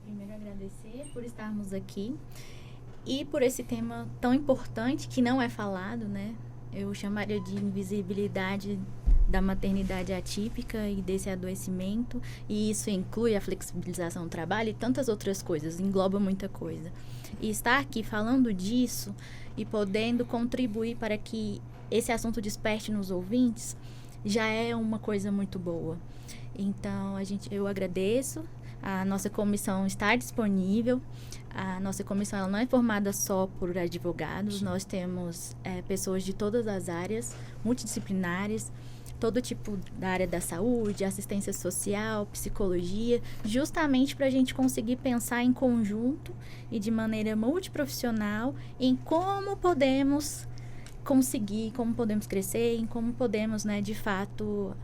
Primeiro, agradecer por estarmos aqui e por esse tema tão importante que não é falado, né? Eu chamaria de invisibilidade da maternidade atípica e desse adoecimento, e isso inclui a flexibilização do trabalho e tantas outras coisas, engloba muita coisa. E estar aqui falando disso e podendo contribuir para que esse assunto desperte nos ouvintes já é uma coisa muito boa. Então, eu agradeço. A nossa comissão está disponível. A nossa comissão ela não é formada só por advogados. Sim. Nós temos pessoas de todas as áreas, multidisciplinares, todo tipo da área da saúde, assistência social, psicologia, justamente para a gente conseguir pensar em conjunto e de maneira multiprofissional em como podemos conseguir, como podemos crescer, em como podemos, né, de fato,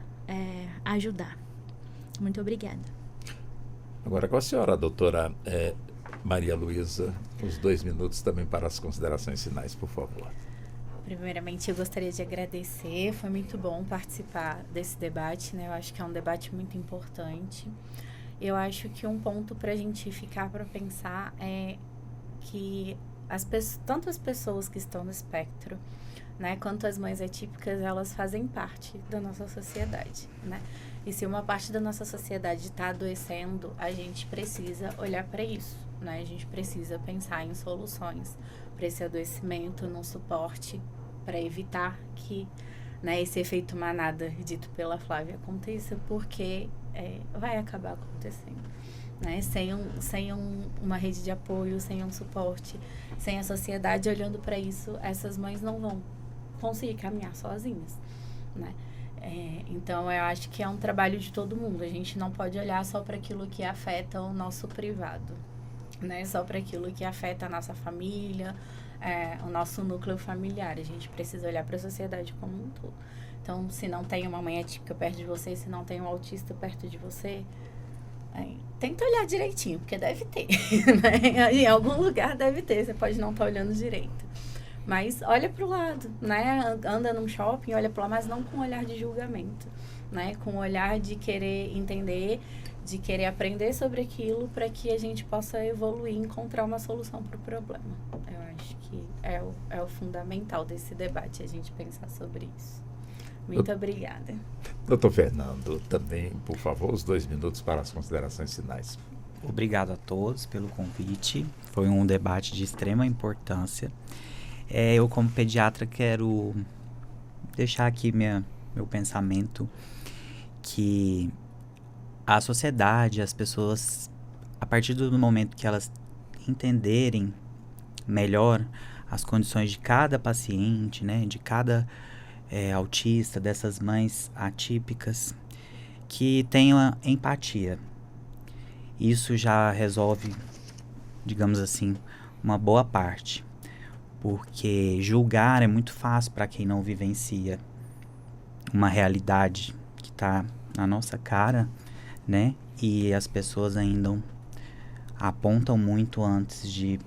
ajudar. Muito obrigada. Agora com a senhora, doutora Maria Luísa, os 2 minutos também para as considerações finais, por favor. Primeiramente, eu gostaria de agradecer. Foi muito bom participar desse debate, né? Eu acho que é um debate muito importante. Eu acho que um ponto para a gente ficar para pensar é que tanto as pessoas que estão no espectro, né, quanto as mães atípicas, elas fazem parte da nossa sociedade, né? E se uma parte da nossa sociedade está adoecendo, a gente precisa olhar para isso, né? A gente precisa pensar em soluções para esse adoecimento, num suporte para evitar que, né, esse efeito manada dito pela Flávia aconteça, porque vai acabar acontecendo, né? Sem uma rede de apoio, sem um suporte, sem a sociedade olhando para isso, essas mães não vão conseguir caminhar sozinhas, né? Então, eu acho que é um trabalho de todo mundo. A gente não pode olhar só para aquilo que afeta o nosso privado, né? Só para aquilo que afeta a nossa família, o nosso núcleo familiar. A gente precisa olhar para a sociedade como um todo. Então, se não tem uma mãe atípica perto de você, se não tem um autista perto de você, tenta olhar direitinho, porque deve ter, né? Em algum lugar deve ter, você pode não estar olhando direito. Mas olha para o lado, né? Anda num shopping, olha para lá, mas não com um olhar de julgamento, né? Com um olhar de querer entender, de querer aprender sobre aquilo para que a gente possa evoluir e encontrar uma solução para o problema. Eu acho que é o fundamental desse debate, a gente pensar sobre isso. Muito obrigada. Doutor Fernando, também, por favor, os 2 minutos para as considerações finais. Obrigado a todos pelo convite. Foi um debate de extrema importância. Eu, como pediatra, quero deixar aqui meu pensamento que a sociedade, as pessoas, a partir do momento que elas entenderem melhor as condições de cada paciente, né, de cada autista, dessas mães atípicas, que tenham empatia. Isso já resolve, digamos assim, uma boa parte. Porque julgar é muito fácil para quem não vivencia uma realidade que está na nossa cara, né? E as pessoas ainda apontam muito antes de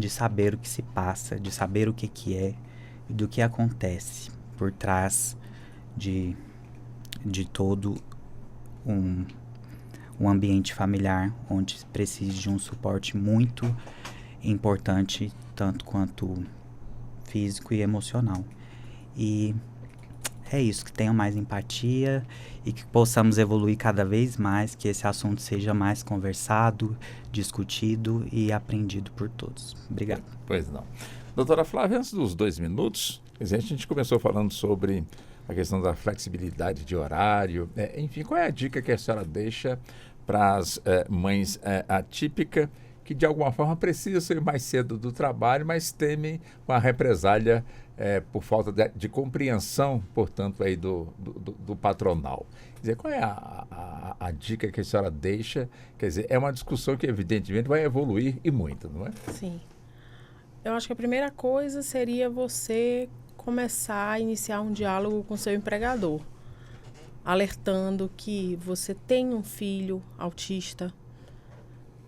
saber o que se passa, de saber o que é e do que acontece por trás de todo um ambiente familiar onde precisa de um suporte muito importante, tanto quanto físico e emocional. E é isso, que tenham mais empatia e que possamos evoluir cada vez mais, que esse assunto seja mais conversado, discutido e aprendido por todos. Obrigado. Pois não. Doutora Flávia, antes dos 2 minutos, a gente começou falando sobre a questão da flexibilidade de horário. Enfim, qual é a dica que a senhora deixa para as mães atípicas que de alguma forma precisam sair mais cedo do trabalho, mas temem uma represália por falta de compreensão, portanto, aí do patronal? Quer dizer, qual é a dica que a senhora deixa? Quer dizer, é uma discussão que evidentemente vai evoluir e muito, não é? Sim. Eu acho que a primeira coisa seria você começar a iniciar um diálogo com seu empregador, alertando que você tem um filho autista,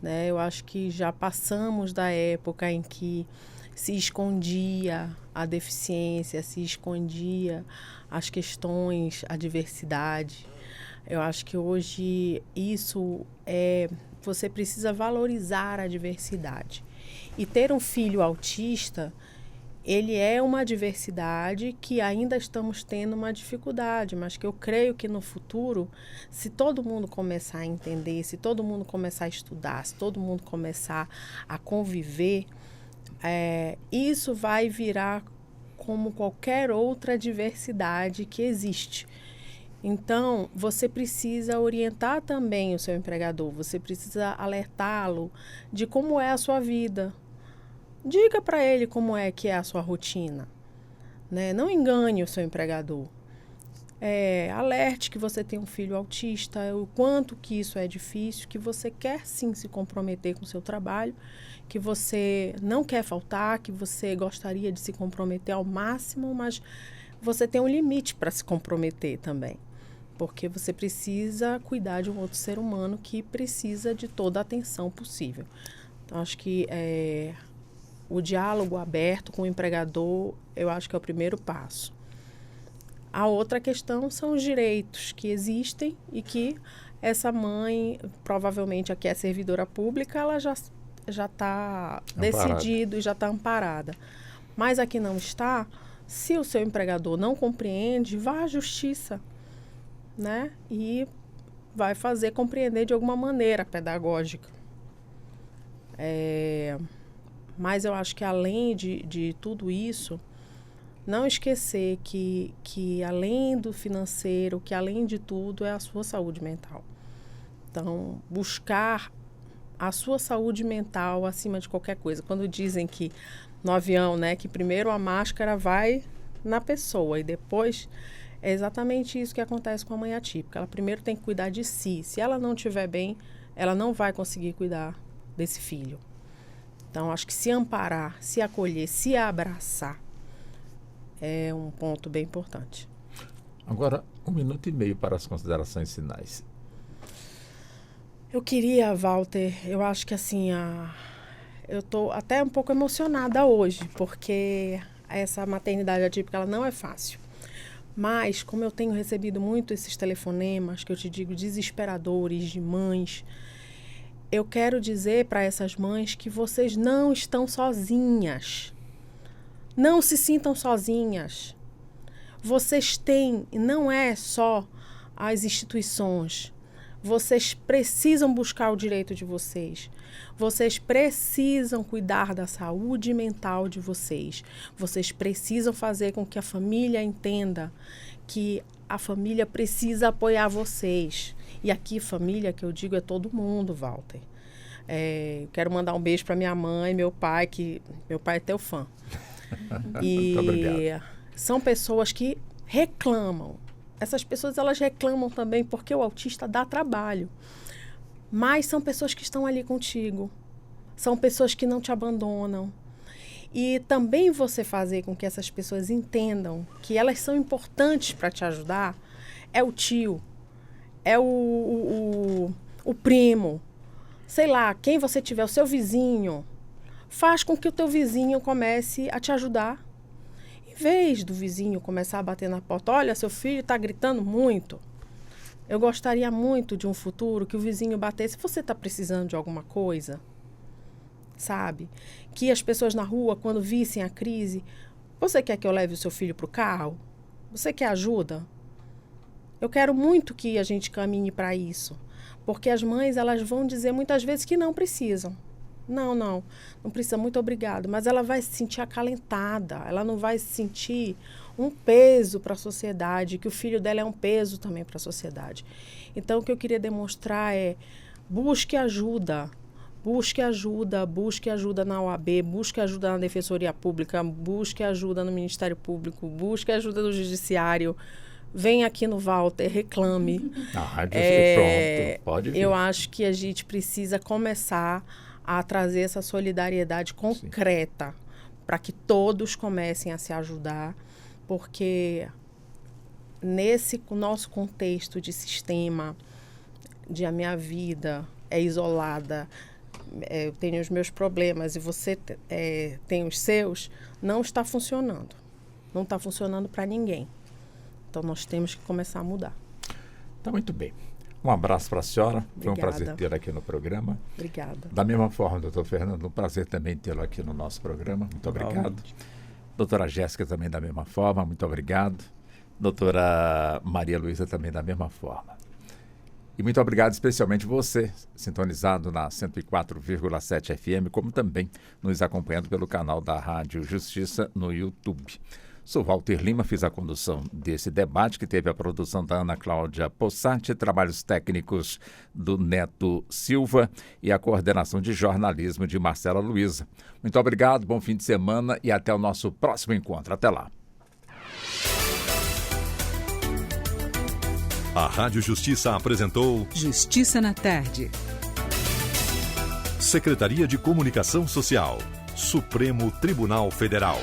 né? Eu acho que já passamos da época em que se escondia a deficiência, se escondia as questões, a diversidade. Eu acho que hoje você precisa valorizar a diversidade. E ter um filho autista, ele é uma diversidade que ainda estamos tendo uma dificuldade, mas que eu creio que no futuro, se todo mundo começar a entender, se todo mundo começar a estudar, se todo mundo começar a conviver, isso vai virar como qualquer outra diversidade que existe. Então, você precisa orientar também o seu empregador, você precisa alertá-lo de como é a sua vida. Diga para ele como é que é a sua rotina, né? Não engane o seu empregador. Alerte que você tem um filho autista, o quanto que isso é difícil, que você quer sim se comprometer com o seu trabalho, que você não quer faltar, que você gostaria de se comprometer ao máximo, mas você tem um limite para se comprometer também. Porque você precisa cuidar de um outro ser humano que precisa de toda a atenção possível. Então, acho que o diálogo aberto com o empregador, eu acho que é o primeiro passo. A outra questão são os direitos que existem e que essa mãe, provavelmente aqui é servidora pública, ela já está decidido e já está amparada. Mas aqui não está, se o seu empregador não compreende, vá à justiça, né? E vai fazer compreender de alguma maneira pedagógica. Mas eu acho que além de tudo isso, não esquecer que além do financeiro, que além de tudo é a sua saúde mental. Então, buscar a sua saúde mental acima de qualquer coisa. Quando dizem que no avião, né, que primeiro a máscara vai na pessoa e depois é exatamente isso que acontece com a mãe atípica. Ela primeiro tem que cuidar de si. Se ela não estiver bem, ela não vai conseguir cuidar desse filho. Então, acho que se amparar, se acolher, se abraçar é um ponto bem importante. Agora, 1 minuto e meio para as considerações finais. Eu queria, Walter, eu acho que assim, eu estou até um pouco emocionada hoje, porque essa maternidade atípica ela não é fácil. Mas, como eu tenho recebido muito esses telefonemas, que eu te digo, desesperadores, de mães, eu quero dizer para essas mães que vocês não estão sozinhas. Não se sintam sozinhas. Vocês têm, não é só as instituições, Vocês precisam buscar o direito de vocês. Vocês precisam cuidar da saúde mental de vocês. Vocês precisam fazer com que a família entenda que a família precisa apoiar vocês. E aqui, família, que eu digo, é todo mundo, Walter. Quero mandar um beijo para minha mãe, meu pai, que meu pai é teu fã. E são pessoas que reclamam. Essas pessoas, elas reclamam também porque o autista dá trabalho. Mas são pessoas que estão ali contigo. São pessoas que não te abandonam. E também você fazer com que essas pessoas entendam que elas são importantes para te ajudar é o tio, é o primo, sei lá, quem você tiver, o seu vizinho. Faz com que o teu vizinho comece a te ajudar. Em vez do vizinho começar a bater na porta, olha, seu filho está gritando muito. Eu gostaria muito de um futuro que o vizinho batesse, você está precisando de alguma coisa? Sabe? Que as pessoas na rua, quando vissem a crise, você quer que eu leve o seu filho para o carro? Você quer ajuda? Eu quero muito que a gente caminhe para isso. Porque as mães, elas vão dizer muitas vezes que não precisam. Não precisa, muito obrigado. Mas ela vai se sentir acalentada, ela não vai se sentir um peso para a sociedade, que o filho dela é um peso também para a sociedade. Então, o que eu queria demonstrar é, busque ajuda na OAB, busque ajuda na Defensoria Pública, busque ajuda no Ministério Público, busque ajuda no Judiciário. Vem aqui no Walter, reclame. Pronto, pode vir. Eu acho que a gente precisa começar a trazer essa solidariedade concreta para que todos comecem a se ajudar, porque nesse nosso contexto de sistema, de a minha vida é isolada, eu tenho os meus problemas e você tem os seus, não está funcionando. Não está funcionando para ninguém. Então, nós temos que começar a mudar. Tá muito bem. Um abraço para a senhora. Obrigada. Foi um prazer tê-la aqui no programa. Obrigada. Da mesma forma, doutor Fernando, um prazer também tê-lo aqui no nosso programa. Muito obrigado. Doutora Jéssica também da mesma forma, muito obrigado. Doutora Maria Luísa também da mesma forma. E muito obrigado especialmente você, sintonizado na 104,7 FM, como também nos acompanhando pelo canal da Rádio Justiça no YouTube. Sou Walter Lima, fiz a condução desse debate, que teve a produção da Ana Cláudia Possati, trabalhos técnicos do Neto Silva e a coordenação de jornalismo de Marcela Luiza. Muito obrigado, bom fim de semana e até o nosso próximo encontro. Até lá. A Rádio Justiça apresentou Justiça na Tarde. Secretaria de Comunicação Social, Supremo Tribunal Federal.